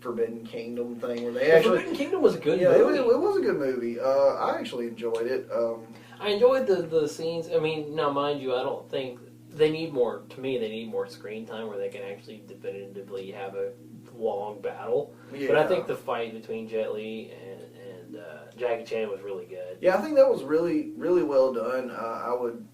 Forbidden Kingdom thing where they actually Forbidden Kingdom was a good it movie. was a good movie. I actually enjoyed it. I enjoyed the scenes. I mean, now mind you, I don't think they need more. To me, they need more screen time where they can actually definitively have a long battle. But I think the fight between Jet Li and Jackie Chan was really good. Yeah, I think that was really, really well done. I would,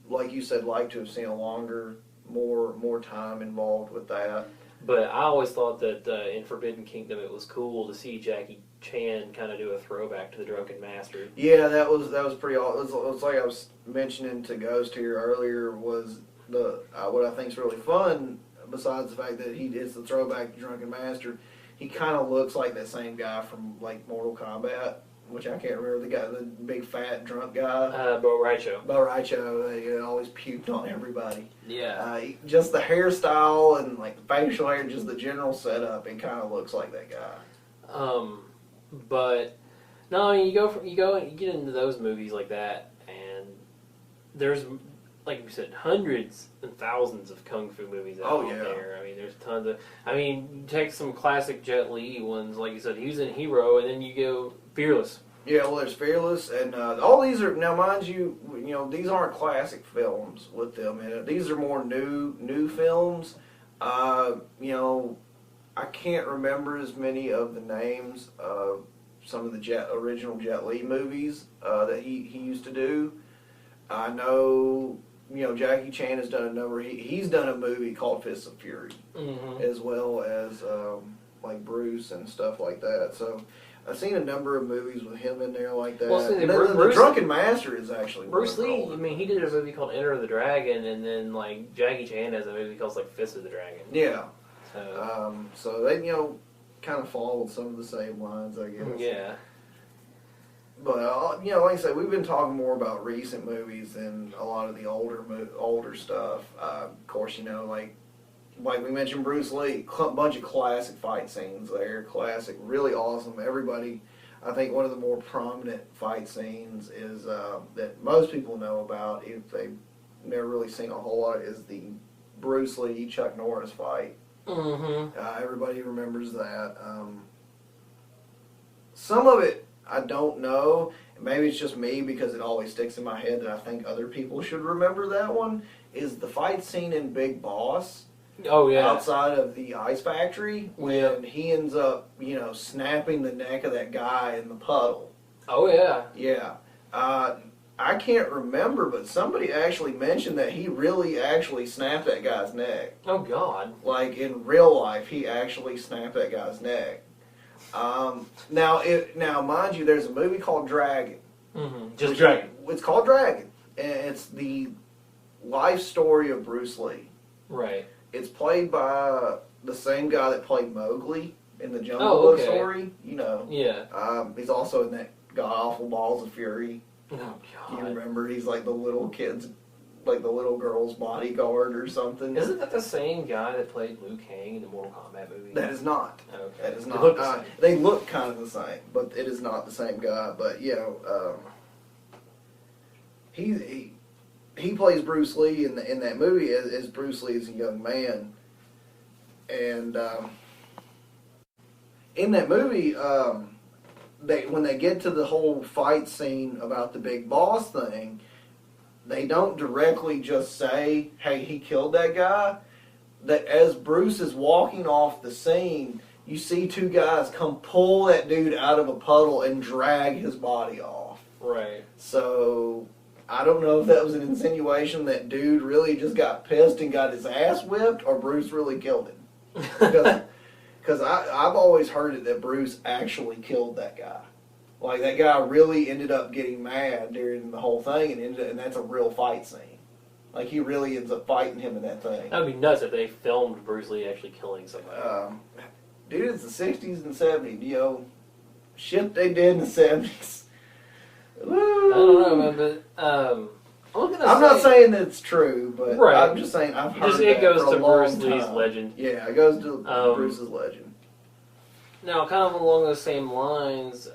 like you said, like to have seen a longer, more time involved with that. But I always thought that in Forbidden Kingdom it was cool to see Jackie Chan kind of do a throwback to the Drunken Master. Yeah, that was pretty. It was like I was mentioning to Ghost here earlier was what I think's really fun. Besides the fact that it's the throwback to Drunken Master, he kind of looks like that same guy from like Mortal Kombat, which I can't remember the big fat drunk guy. Bo Raicho. Bo Raicho, he always puked on everybody. Yeah. Just the hairstyle and like the facial hair, just the general setup, it kind of looks like that guy. But no, I mean, you get into those movies like that, and there's, like you said, hundreds and thousands of kung fu movies out there. I mean, there's tons of. I mean, you take some classic Jet Li ones, like you said, he was in Hero, and then you go Fearless. Yeah, well, there's Fearless, and all these are now, mind you, these aren't classic films with them in it. These are more new films. I can't remember as many of the names of some of the original Jet Li movies that he used to do. I know, Jackie Chan has done a number. He's done a movie called Fists of Fury, as well as like Bruce and stuff like that. So I've seen a number of movies with him in there like that. Well, see, the Drunken Master is actually Bruce one Lee. called. I mean, he did a movie called Enter the Dragon, and then like Jackie Chan has a movie called like Fist of the Dragon. Yeah. So, So they kind of followed some of the same lines, I guess. yeah. But like I said, we've been talking more about recent movies than a lot of the older stuff. Of course, like we mentioned, Bruce Lee, bunch of classic fight scenes there, classic, really awesome. Everybody, I think one of the more prominent fight scenes is that most people know about, if they've never really seen a whole lot, is the Bruce Lee Chuck Norris fight. Everybody remembers that. Some of it I don't know. Maybe it's just me because it always sticks in my head that I think other people should remember that one. Is the fight scene in Big Boss? Oh yeah. Outside of the ice factory when he ends up, snapping the neck of that guy in the puddle. Oh yeah. Yeah. I can't remember, but somebody actually mentioned that he really actually snapped that guy's neck. Oh God. Like in real life, he actually snapped that guy's neck. Now, mind you, there's a movie called Dragon. Just Dragon. It's called Dragon, and it's the life story of Bruce Lee. Right. It's played by the same guy that played Mowgli in the Jungle Book story. Yeah. He's also in that god awful Balls of Fury. Oh God. You remember? He's like the little kid's, like the little girl's bodyguard or something. Isn't that the same guy that played Liu Kang in the Mortal Kombat movie? That is not. Okay. That is They not. look the same. They look kind of the same, but it is not the same guy. But he plays Bruce Lee in that movie as Bruce Lee as a young man, and in that movie, when they get to the whole fight scene about the Big Boss thing, they don't directly just say, "Hey, he killed that guy." that as Bruce is walking off the scene, you see two guys come pull that dude out of a puddle and drag his body off. Right. So I don't know if that was an insinuation that dude really just got pissed and got his ass whipped, or Bruce really killed him. Because I've always heard it that Bruce actually killed that guy. Like, that guy really ended up getting mad during the whole thing, and that's a real fight scene. Like, he really ends up fighting him in that thing. That would be nuts if they filmed Bruce Lee actually killing somebody. Dude, it's the 60s and 70s, you know. Shit they did in the 70s. Woo. I don't know, man, but I'm not saying that it's true, but right. I'm just saying I've heard it goes for a to long Bruce Lee's time. legend. Yeah, it goes to Bruce's legend. Now, kind of along those same lines,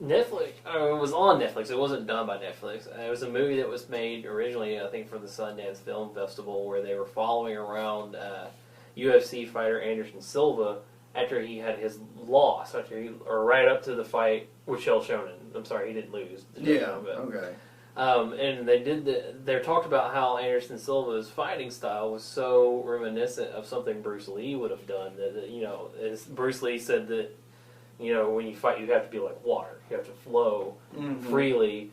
Netflix, it was on Netflix, it wasn't done by Netflix. It was a movie that was made originally, I think, for the Sundance Film Festival, where they were following around UFC fighter Anderson Silva after he had his loss, or right up to the fight with Shel Shonen. I'm sorry, he didn't lose. Okay. And they talked about how Anderson Silva's fighting style was so reminiscent of something Bruce Lee would have done. That, you know, as Bruce Lee said that, you know, when you fight, you have to be like water. You have to flow freely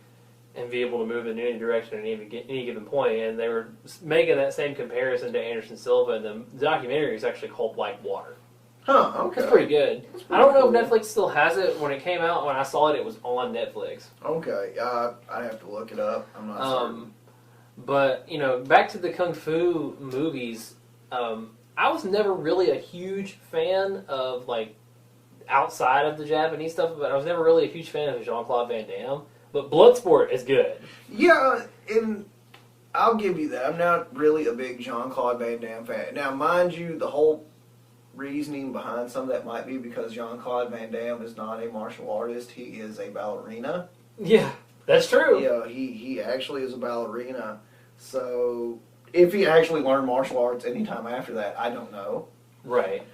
and be able to move in any direction at any given point. And they were making that same comparison to Anderson Silva, and the documentary is actually called Like Water. Huh, okay. It's pretty good. I don't know if Netflix still has it. When it came out, when I saw it, it was on Netflix. Okay, I'd have to look it up. I'm not certain. But, you know, back to the Kung Fu movies, I was never really a huge fan of, like, outside of the Japanese stuff, but I was never really a huge fan of Jean-Claude Van Damme. But Bloodsport is good. Yeah, and I'll give you that. I'm not really a big Jean-Claude Van Damme fan. Now, mind you, the whole reasoning behind some of that might be because Jean-Claude Van Damme is not a martial artist. He is a ballerina. Yeah, that's true. Yeah, he actually is a ballerina. So, if he actually learned martial arts anytime after that, I don't know. Right.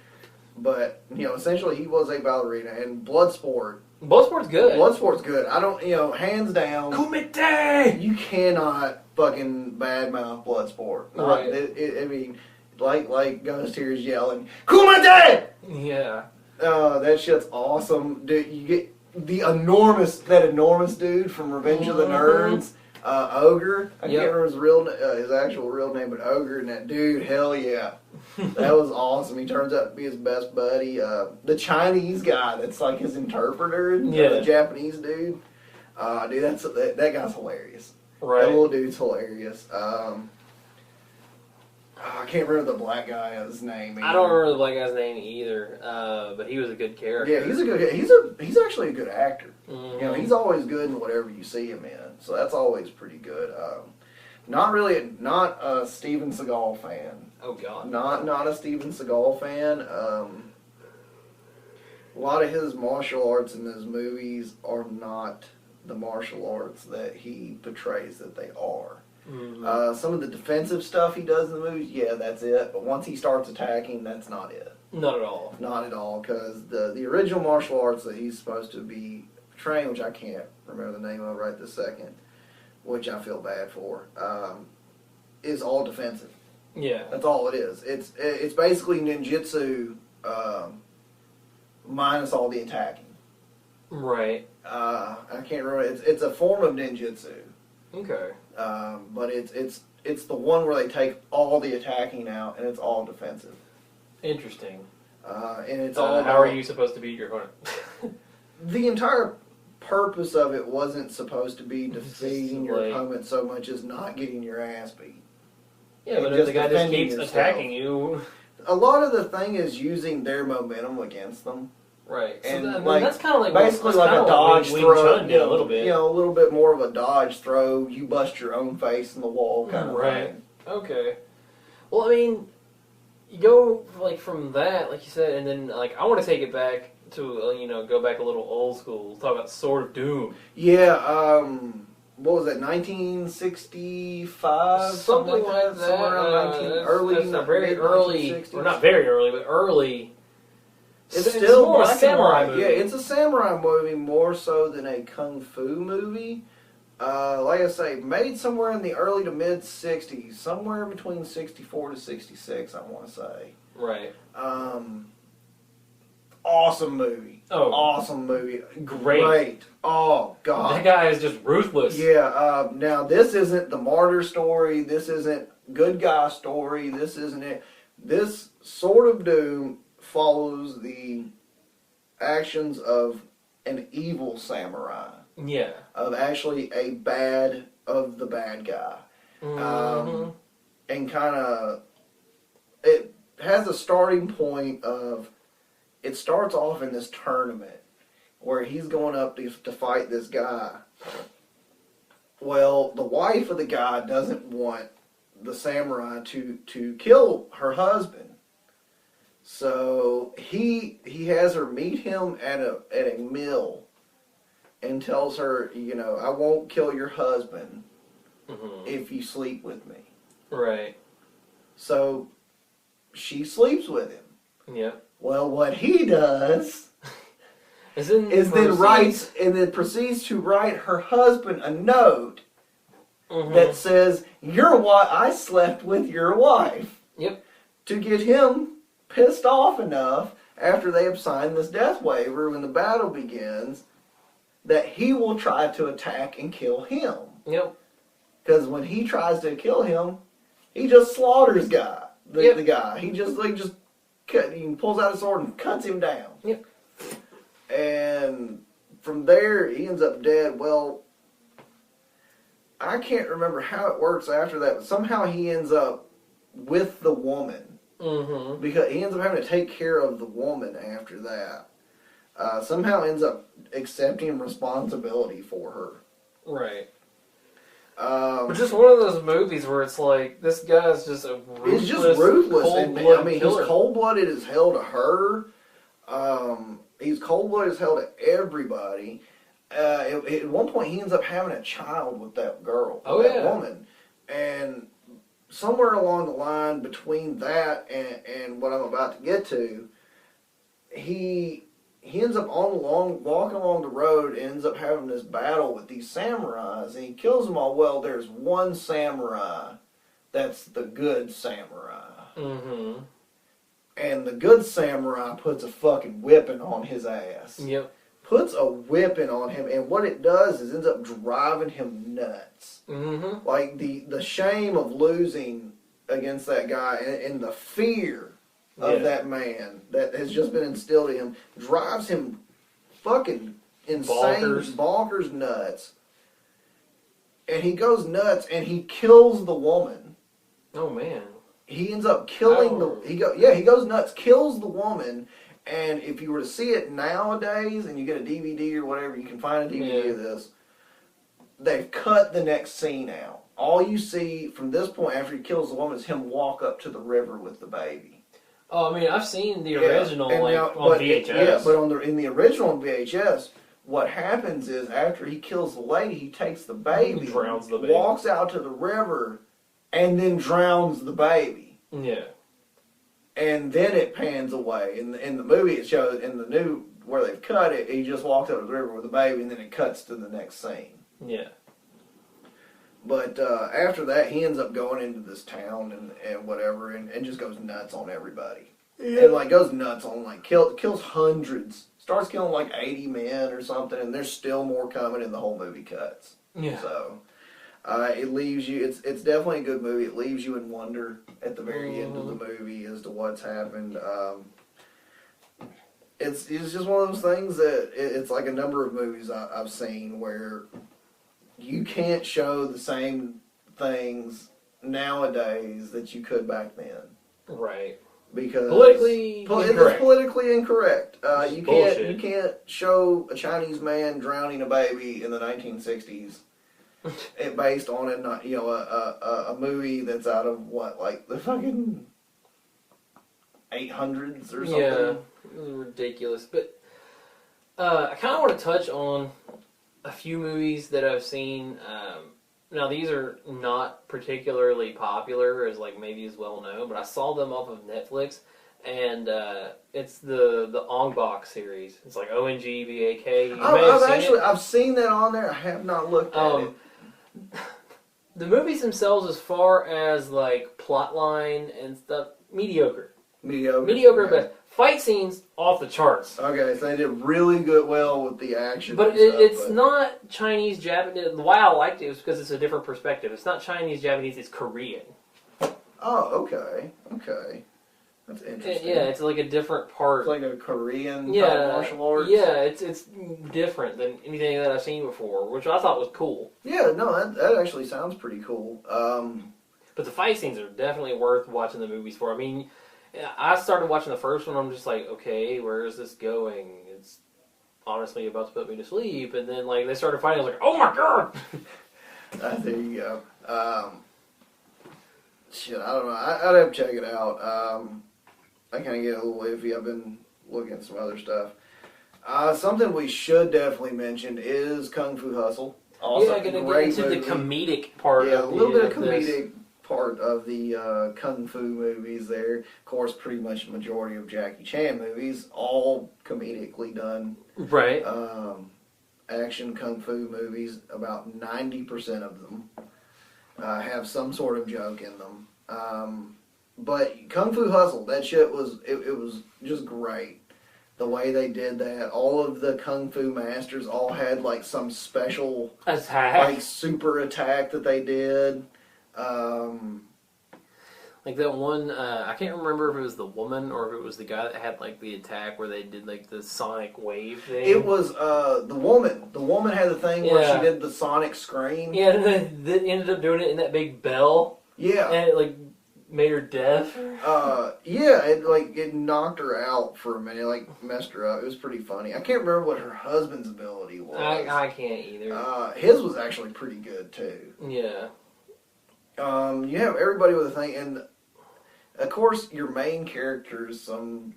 But, you know, essentially he was a ballerina. And Bloodsport. Bloodsport's good. Bloodsport's good. I don't, you know, hands down. Kumite! You cannot fucking badmouth Bloodsport. Right. I mean, like Ghost here is yelling, Kumite! Yeah. That shit's awesome. Dude, you get that enormous dude from Revenge of the Nerds, Ogre. I can't remember his actual real name, but Ogre, and that dude, hell yeah. That was awesome. He turns out to be his best buddy. The Chinese guy that's like his interpreter, the Japanese dude. Dude, that guy's hilarious. Right. That little dude's hilarious. I can't remember the black guy's name either. I don't remember the black guy's name either, but he was a good character. Yeah, he's actually a good actor. You know, he's always good in whatever you see him in, so that's always pretty good. Not a Steven Seagal fan. Oh God. Not a Steven Seagal fan. A lot of his martial arts in his movies are not the martial arts that he portrays that they are. Mm-hmm. Some of the defensive stuff he does in the movies, yeah, that's it. But once he starts attacking, that's not it. Not at all. Not at all, because the original martial arts that he's supposed to be portraying, which I can't remember the name of right this second, which I feel bad for, is all defensive. Yeah. That's all it is. It's basically ninjutsu minus all the attacking. Right. I can't remember. It's a form of ninjutsu. Okay. But it's the one where they take all the attacking out and it's all defensive. Interesting. And it's all. How are you supposed to beat your opponent? The entire purpose of it wasn't supposed to be defeating your opponent so much as not getting your ass beat. Yeah, but if the guy just keeps attacking you. A lot of the thing is using their momentum against them. Right. And so that's kind of like basically like a dodge throw. Chun did a little bit. You know, a little bit more of a dodge throw. You bust your own face in the wall kind of thing. Okay. Well, I mean, you go like from that, like you said, and then like I want to take it back to go back a little old school. Talk about Sword of Doom. Yeah. What was that? 1965. Something like that. Somewhere around very early, or not very early, but early. It's still more a samurai movie. Yeah, it's a samurai movie more so than a kung fu movie, Like I say, made somewhere in the early to mid 60s, somewhere between 64 to 66, I want to say. Right. Awesome movie. Oh. Awesome movie. Great. Oh, God. That guy is just ruthless. Yeah, now this isn't the martyr story. This isn't good guy story. This isn't it. This Sword of Doom follows the actions of an evil samurai. Yeah. Of actually the bad guy. Mm-hmm. And kind of, it has a starting point of, it starts off in this tournament where he's going up to fight this guy. Well, the wife of the guy doesn't want the samurai to kill her husband. So he has her meet him at a mill and tells her, I won't kill your husband if you sleep with me. Right. So she sleeps with him. Yeah. Well, what he proceeds to write her husband a note that says, I slept with your wife. Yep. To get him pissed off enough after they have signed this death waiver when the battle begins that he will try to attack and kill him. Yep. Because when he tries to kill him, he just slaughters the guy. He just he pulls out a sword and cuts him down. Yep. And from there, he ends up dead. Well, I can't remember how it works after that, but somehow he ends up with the woman. Mm-hmm. Because he ends up having to take care of the woman after that. Somehow ends up accepting responsibility for her. Right. But just one of those movies where it's like, this guy's just a ruthless, he's just ruthless. cold-blooded killer. He's cold-blooded as hell to her. He's cold-blooded as hell to everybody. At one point, he ends up having a child with that girl, that woman. And somewhere along the line between that and what I'm about to get to, he ends up walking along the road and ends up having this battle with these samurais, and he kills them all. Well, there's one samurai that's the good samurai. Mm-hmm. And the good samurai puts a fucking whipping on his ass. Yep. Puts a whipping on him, and what it does is ends up driving him nuts. Mm-hmm. Like, the shame of losing against that guy and the fear of that man that has just been instilled in him drives him fucking insane, bonkers nuts. And he goes nuts and he kills the woman. Oh man. He ends up killing he goes nuts, kills the woman, and if you were to see it nowadays and you get a DVD or whatever, you can find a DVD of this, they've cut the next scene out. All you see from this point after he kills the woman is him walk up to the river with the baby. Oh, I mean, I've seen the original on VHS. But in the original on VHS, what happens is after he kills the lady, he takes the baby, drowns the baby, walks out to the river, and then drowns the baby. Yeah. And then it pans away. In the movie, it shows, in the new, where they've cut it, he just walks out to the river with the baby, and then it cuts to the next scene. Yeah. But after that, he ends up going into this town and whatever, and just goes nuts on everybody. Yeah. And goes nuts on, kills hundreds. Starts killing 80 men or something, and there's still more coming, and the whole movie cuts. Yeah. So it leaves you. It's definitely a good movie. It leaves you in wonder at the very end of the movie as to what's happened. It's just one of those things that it's like a number of movies I've seen where you can't show the same things nowadays that you could back then. Right. Because it's politically incorrect. You can't show a Chinese man drowning a baby in the 1960s. Based on a movie that's out of the fucking 800s or something. Yeah, it was ridiculous. But I kind of want to touch on a few movies that I've seen. Now these are not particularly popular as maybe as well known, but I saw them off of Netflix, and it's the Ong Bak series. It's ONGBAK. I've seen that on there. I have not looked at it. The movies themselves, as far as like plot line and stuff, mediocre. Mediocre, Okay. but fight scenes off the charts. Okay, so they did really well with the action. But and stuff, it's not Chinese, Japanese. Why I liked it was because it's a different perspective. It's not Chinese, Japanese. It's Korean. Oh, okay. That's interesting. Yeah, it's like a different part. It's like a Korean type martial arts. Yeah, it's different than anything that I've seen before, which I thought was cool. Yeah, no, that actually sounds pretty cool. But the fight scenes are definitely worth watching the movies for. I mean, I started watching the first one. I'm just like, okay, where is this going? It's honestly about to put me to sleep. And then like they started fighting. I was like, oh my god! There you go. Shit, I don't know. I'd have to check it out. I kind of get a little iffy. I've been looking at some other stuff. Something we should definitely mention is Kung Fu Hustle. Also, yeah, gonna get great into movie. the comedic part. Yeah, of a little bit of this. comedic part of the Kung Fu movies there. Of course, pretty much the majority of Jackie Chan movies, all comedically done. Right. Action Kung Fu movies, about 90% of them have some sort of joke in them. But Kung Fu Hustle, that shit was, it was just great. The way they did that, all of the Kung Fu masters all had like some special Attack. like super attack that they did. Like that one, I can't remember if it was the woman or if it was the guy that had like the attack where they did like the sonic wave thing. It was the woman. The woman had the thing where Yeah. she did the sonic scream. Yeah, and then they ended up doing it in that big bell, Yeah. and it like made her deaf. Yeah, it knocked her out for a minute, like messed her up. It was pretty funny. I can't remember what her husband's ability was. I can't either. His was actually pretty good too. Yeah. You have everybody with a thing, and of course your main character is some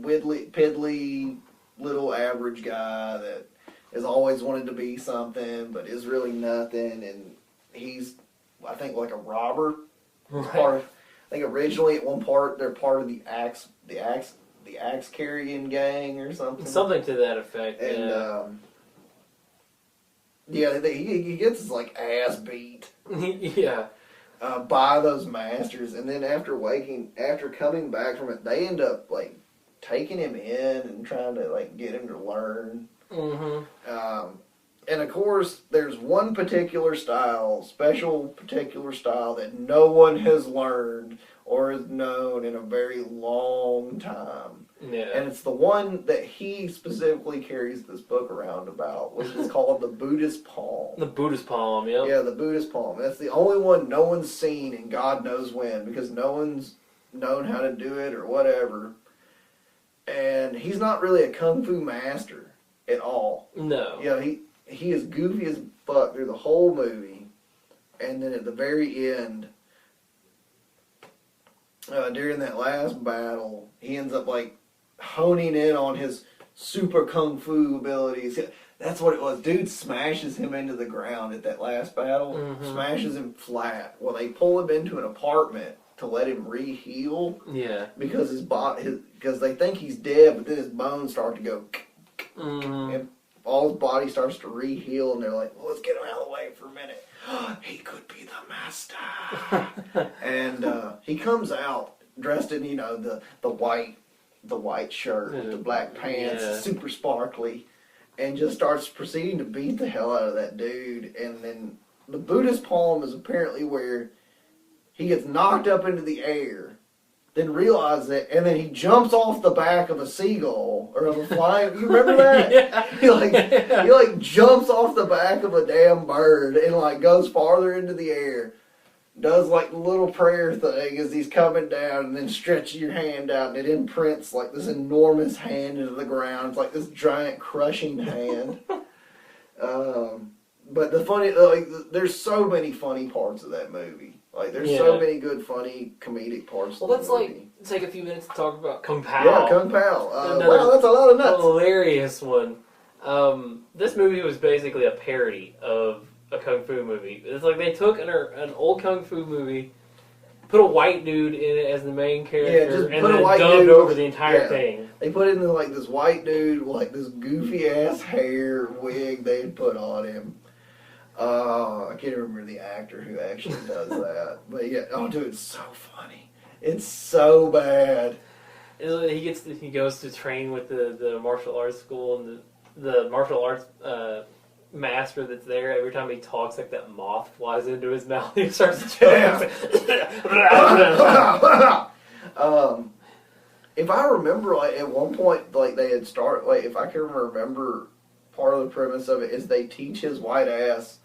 piddly little average guy that has always wanted to be something, but is really nothing, and he's, I think, like a robber. Part of, I think originally at one part they're part of the axe carrying gang or something. Something to that effect. And he gets his like ass beat yeah. by those masters, and then after coming back from it, they end up like taking him in and trying to like get him to learn. Mm-hmm. And of course, there's one particular particular style that no one has learned or has known in a very long time. Yeah. And it's the one that he specifically carries this book around about, which is called the Buddhist palm. The Buddhist palm, yep. Yeah, the Buddhist palm. That's the only one no one's seen in God knows when, because no one's known how to do it or whatever. And he's not really a kung fu master at all. No. You know, he is goofy as fuck through the whole movie, and then at the very end, during that last battle, he ends up like honing in on his super kung fu abilities. That's what it was. Dude smashes him into the ground at that last battle, smashes him flat. Well, they pull him into an apartment to let him re-heal. Yeah. Because because they think he's dead, but then his bones start to go. And all his body starts to re-heal, and they're like, well, let's get him out of the way for a minute. He could be the master. And he comes out dressed in, the white shirt with the black pants, super sparkly, and just starts proceeding to beat the hell out of that dude. And then the Buddhist palm is apparently where he gets knocked up into the air, then realizes it, and then he jumps off the back of a seagull or of a flying. You remember that? Yeah. He jumps off the back of a damn bird and like goes farther into the air. Does like the little prayer thing as he's coming down, and then stretches your hand out, and it imprints like this enormous hand into the ground. It's like this giant crushing hand. But the funny, there's so many funny parts of that movie. Like, there's so many good, funny, comedic parts. Well, let's take a few minutes to talk about Kung Pao. Yeah, Kung Pao. Wow, that's a lot of nuts. Hilarious one. This movie was basically a parody of a kung fu movie. It's like they took an old kung fu movie, put a white dude in it as the main character, and then dubbed over the entire thing. They put in like this white dude with like this goofy ass hair wig they had put on him. I can't remember the actor who actually does that. But yeah, oh dude, it's so funny. It's so bad. He goes to train with the martial arts school, and the martial arts master that's there. Every time he talks, like that moth flies into his mouth. He starts choking. If I remember, like at one point, like they had started, like if I can remember, part of the premise of it is they teach his white ass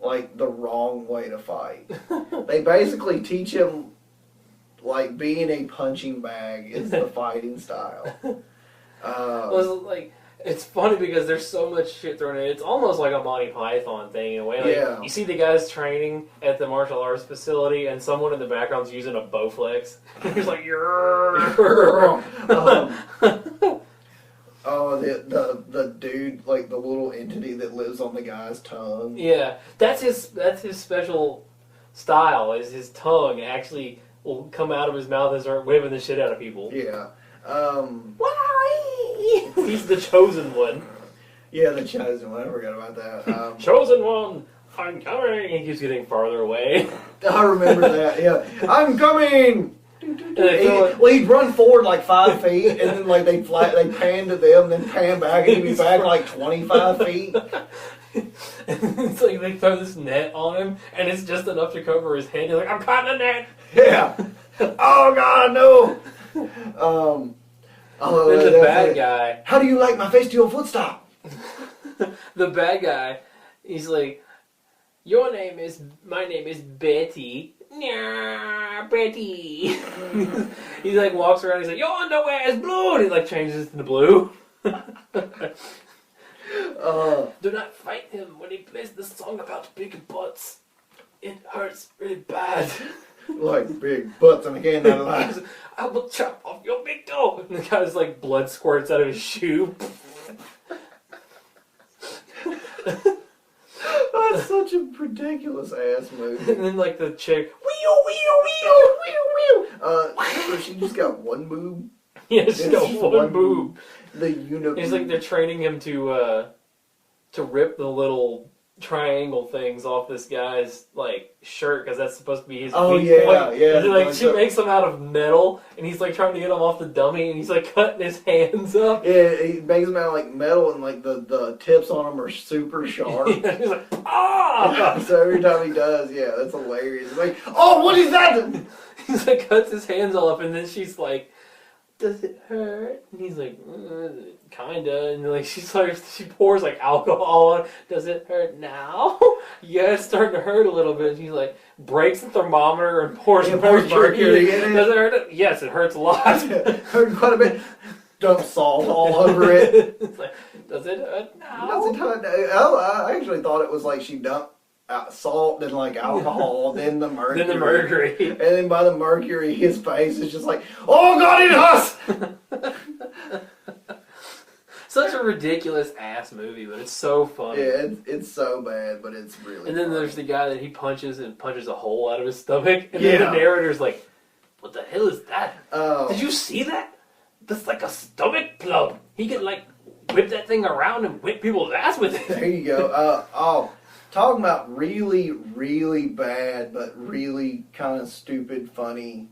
like the wrong way to fight. They basically teach him like being a punching bag is the fighting style. It's funny because there's so much shit thrown in. It's almost like a Monty Python thing in a way. Like, Yeah. You see the guys training at the martial arts facility, and someone in the background's using a Bowflex. He's like, "You're." Oh, the dude, like the little entity that lives on the guy's tongue. Yeah, that's his special style. Is his tongue actually will come out of his mouth and start whipping the shit out of people. Yeah. Why? He's the chosen one. Yeah, the chosen one. I forgot about that. Chosen one, I'm coming. He keeps getting farther away. I remember that. Yeah, I'm coming. He'd run forward like 5 feet, and then like they'd pan to them, then pan back, and he'd be back like 25 feet. It's like they throw this net on him, and it's just enough to cover his head. He's like, I'm caught in a net. Yeah. Oh God, no. Then the bad guy. How do you like my face to your foot stop? The bad guy, he's like, my name is Betty. Nah, Betty. He like walks around. He's like, your underwear is blue. And he like changes it to blue. Do not fight him when he plays the song about big butts. It hurts really bad. Like big butts on a can of life. I will chop off your big toe. And the guy's like blood squirts out of his shoe. That's such a ridiculous ass movie. And then like the chick, So she just got one boob. yeah, she's got one boob. The uniboob. It's like they're training him to rip the little triangle things off this guy's like shirt because that's supposed to be his. Oh weak yeah, point. yeah. And like she makes them out of metal, and he's like trying to get them off the dummy, and he's like cutting his hands up. Yeah, he makes them out of like metal, and like the tips on them are super sharp. Yeah, he's like, ah! So every time he does, yeah, that's hilarious. It's like, oh, what is that? He's like cuts his hands off, and then she's like, does it hurt? And he's like, kinda. And like she pours like alcohol on. Does it hurt now? Yeah, it's starting to hurt a little bit. And she's like, breaks the thermometer and pours mercury in it. Does it hurt? Yes, it hurts a lot. Hurt quite a bit. Dump salt all over it. It's like, does it hurt now? Does it hurt? Oh, I actually thought it was like she dumped salt, then like alcohol, then the mercury. Then the mercury. And then by the mercury, his face is just like, oh God, it hurts! Such a ridiculous ass movie, but it's so funny. Yeah, it's so bad, but it's really And then funny. there's the guy that he punches a hole out of his stomach. And then the narrator's like, what the hell is that? Oh. Did you see that? That's like a stomach plug. He could like whip that thing around and whip people's ass with it. There you go. Talking about really, really bad, but really kind of stupid, funny,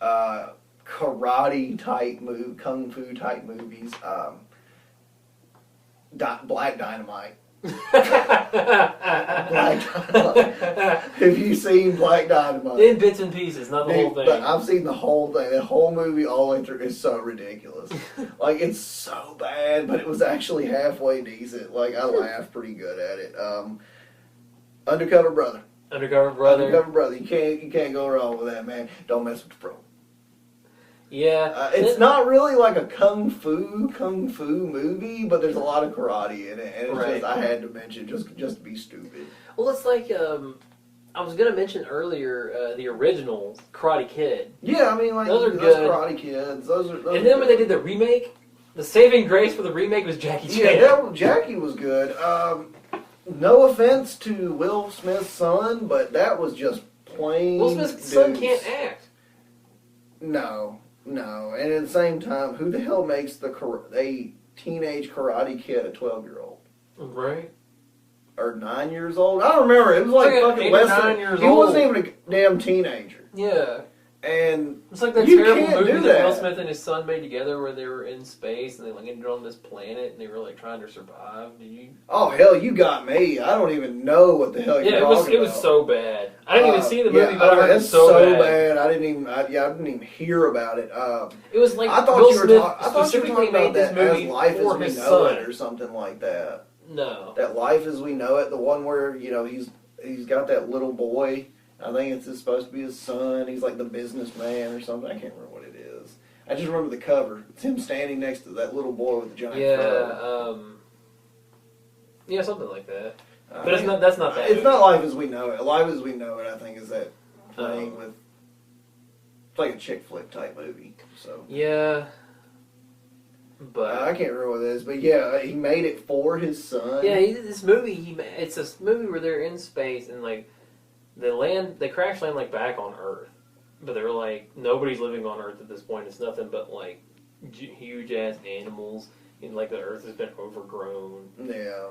karate type kung fu type movies. Black Dynamite. Black Dynamite. Have you seen Black Dynamite? In bits and pieces, not the whole thing. But I've seen the whole thing. The whole movie all the way through is so ridiculous. Like, it's so bad, but it was actually halfway decent. Like, I laughed pretty good at it. Undercover Brother. Undercover Brother. You can't go wrong with that, man. Don't mess with the pro. Yeah. It's not really like a kung fu movie, but there's a lot of karate in it, and it's just, I had to mention just to be stupid. Well, it's like I was gonna mention earlier the original Karate Kid. Yeah, I mean, like those are good. Karate Kids. Those and then when they did the remake, the saving grace for the remake was Jackie Chan. Yeah, Jackie was good. No offense to Will Smith's son, but that was just plain. Will Smith's son can't act. No, and at the same time, who the hell makes a teenage Karate Kid a 12-year-old? Right. or 9 years old. I don't remember. It was like fucking 8 or less 9 than. years He old. wasn't even a damn teenager. Yeah. And It's like that you terrible can't movie do that Will that. Smith and his son made together where they were in space and they landed on this planet and they were like trying to survive. Did you? oh hell, you got me. I don't even know what the hell you're Yeah, talking it was about. so bad. I didn't even see the movie, yeah, but I heard it's it's so bad. bad. I didn't even hear about it. It was like I thought Will you were Smith I thought you were specifically talking about made this that movie as Life for as We his Know son. It or something like that. No. That Life as We Know It, the one where he's got that little boy. I think it's supposed to be his son. He's like the businessman or something. I can't remember what it is. I just remember the cover. It's him standing next to that little boy with the giant fro. Yeah, something like that. But it's not. That's not that. It's movie. not Life as We Know It. Life as We Know It, I think, is that playing with. It's like a chick flick type movie. So Yeah. But I can't remember what it is, but yeah, he made it for his son. yeah, this movie. It's a movie where they're in space and like they crash land like back on Earth, but they're like nobody's living on Earth at this point. It's nothing but like huge ass animals, and like the Earth has been overgrown. Yeah.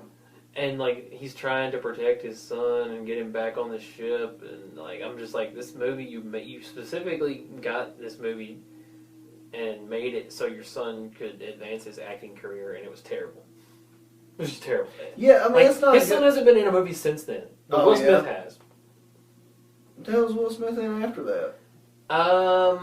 And like he's trying to protect his son and get him back on the ship, and like I'm just like this movie you specifically got this movie and made it so your son could advance his acting career, and it was terrible. It was just terrible. Yeah, I mean, Like, it's not. his son hasn't been in a movie since then, but Oh, Will Smith yeah? has. What the hell was Will Smith in after that? I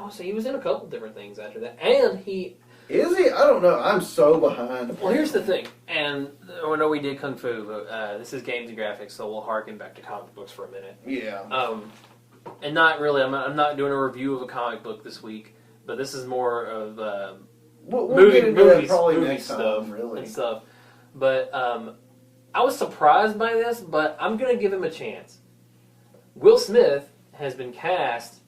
want to say he was in a couple different things after that, and he. Is he? I don't know. I'm so behind. Well, here's the thing, and I know we did Kung Fu, but this is Games and Graphics, so we'll harken back to comic books for a minute. Yeah. And not really. I'm not doing a review of a comic book this week, but this is more of We'll get into that probably movie next stuff time, really. and stuff. But I was surprised by this, but I'm gonna give him a chance. Will Smith has been cast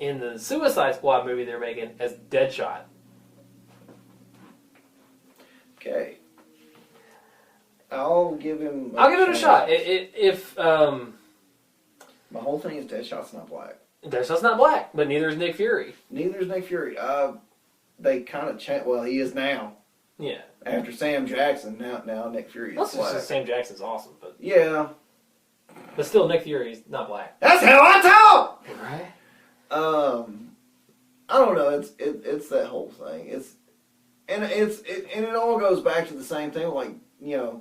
in the Suicide Squad movie they're making as Deadshot. Okay. I'll give him. I'll give it a chance. shot. If My whole thing is Deadshot's not black. Deadshot's not black, but neither is Nick Fury. Neither is Nick Fury. They kind of changed. Well, he is now. Yeah. After Sam Jackson, now Nick Fury is Let's just black. say Sam Jackson's awesome, but Yeah. still Nick Fury's not black. That's how I talk! Right? I don't know. It's that whole thing. And it all goes back to the same thing. Like, how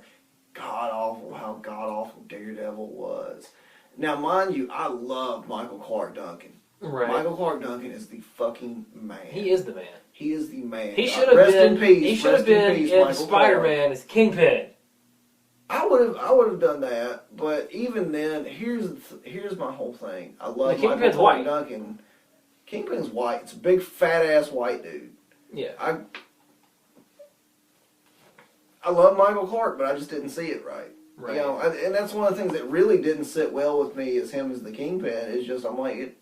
god awful Daredevil was. Now, mind you, I love Michael Clark Duncan. Right. Michael Clark Duncan is the fucking man. He is the man. He is the man. He should have Rest been. in peace. He should have Rest in been peace, in Michael Spider-Man as Kingpin. I would have done that, but even then, here's my whole thing. I love The Kingpin's Michael Clark white. Duncan. Kingpin's white. It's a big fat ass white dude. Yeah. I love Michael Clark, but I just didn't see it right. Right. And that's one of the things that really didn't sit well with me as him as the Kingpin. Is just I'm like,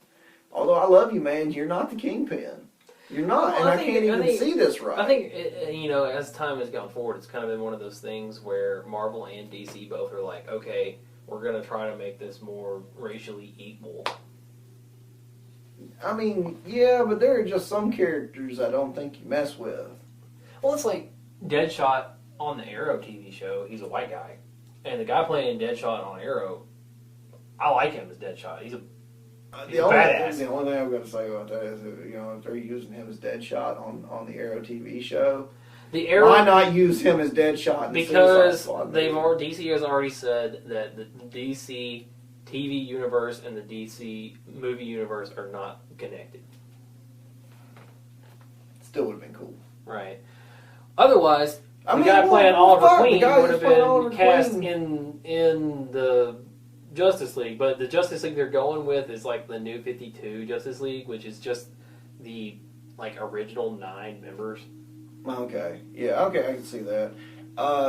although I love you, man, you're not the Kingpin. You're not, Well, and I think- can't even see this right. I think as time has gone forward, it's kind of been one of those things where Marvel and DC both are like, okay, we're gonna try to make this more racially equal. I mean, yeah, but there are just some characters I don't think you mess with. Well, it's like Deadshot on the Arrow TV show. He's a white guy, and the guy playing Deadshot on Arrow, I like him as Deadshot. He's a The only badass. thing I've got to say about that is, if they're using him as Deadshot on the Arrow TV show, the Arrow. why not use him as Deadshot? In the Suicide Because Squad movie? DC has already said that the DC TV universe and the DC movie universe are not connected. Still would have been cool. Right. Otherwise, I the mean, guy well, playing Oliver fuck, the Queen guy would who's have playing Oliver been cast Queen. in the Justice League, but the Justice League they're going with is like the new 52 Justice League, which is just the original 9 members. Okay, yeah, okay, I can see that.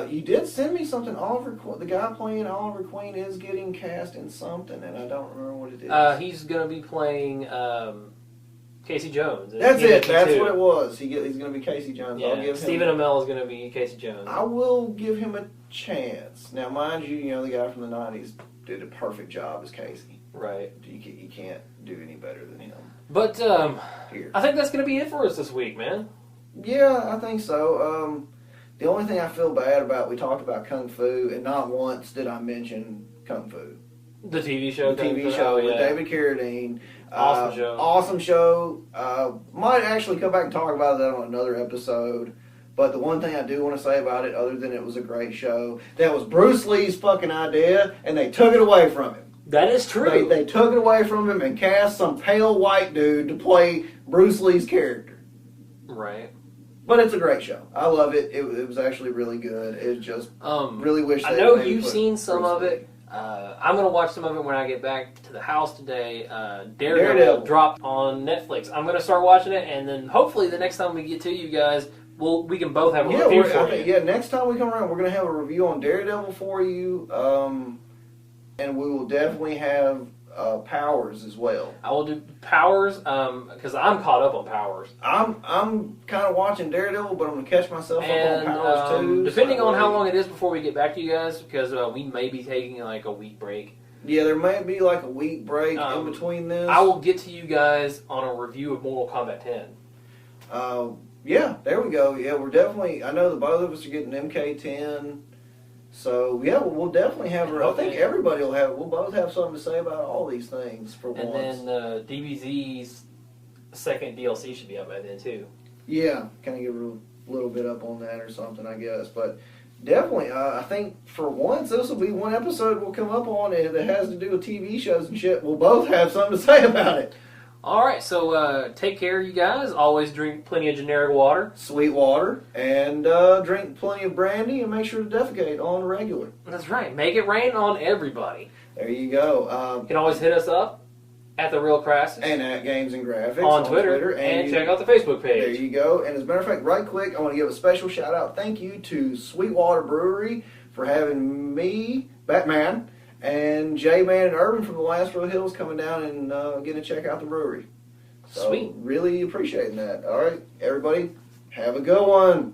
You did send me something. The guy playing Oliver Queen is getting cast in something, and I don't remember what it is. He's going to be playing Casey Jones. in That's it. 52. That's what it was. He's going to be Casey Jones. I'll Yeah, give Stephen him. Amell is going to be Casey Jones. I will give him a chance. Now, mind you, the guy from the '90s did a perfect job as Casey. Right. You can't do any better than him. But Here. I think that's going to be it for us this week, man. Yeah, I think so. The only thing I feel bad about, we talked about Kung Fu, and not once did I mention Kung Fu. The TV show. The TV show with David Carradine. Awesome show. Awesome show. Might actually come back and talk about that on another episode. But the one thing I do want to say about it, other than it was a great show, that was Bruce Lee's fucking idea, and they took it away from him. That is true. They took it away from him and cast some pale white dude to play Bruce Lee's character. Right. But it's a great show. I love it. It was actually really good. It just really wish I they know maybe you've put seen some Bruce of Lee. it. I'm going to watch some of it when I get back to the house today. Daredevil Daredevil dropped on Netflix. I'm going to start watching it, and then hopefully the next time we get to you guys, we can both have a review for you. Next time we come around, we're going to have a review on Daredevil for you, and we will definitely have Powers as well. I will do Powers because I'm caught up on Powers. I'm kind of watching Daredevil, but I'm going to catch myself up on Powers too. Depending on how long it is before we get back to you guys, because we may be taking like a week break. Yeah, there may be like a week break in between this. I will get to you guys on a review of Mortal Kombat 10. Yeah, there we go. Yeah, we're definitely. I know the both of us are getting MK10. So yeah, we'll definitely have. I think everybody will have. We'll both have something to say about all these things for once. And then DBZ's second DLC should be up by then too. Yeah, kind of give a little bit up on that or something, I guess. But definitely, I think for once this will be one episode we'll come up on it that has to do with TV shows and shit. We'll both have something to say about it. All right, so take care, you guys. Always drink plenty of generic water. Sweet water. And drink plenty of brandy and make sure to defecate on the regular. That's right. Make it rain on everybody. There you go. You can always hit us up at The Real Crassus. And at Games&Graphics. On Twitter. And check out the Facebook page. There you go. And as a matter of fact, right quick, I want to give a special shout out. Thank you to Sweetwater Brewery for having me, Batman, and J-Man and Urban from the Last Row Hills coming down and getting to check out the brewery. So, Sweet. Really appreciating that. All right, everybody, have a good one.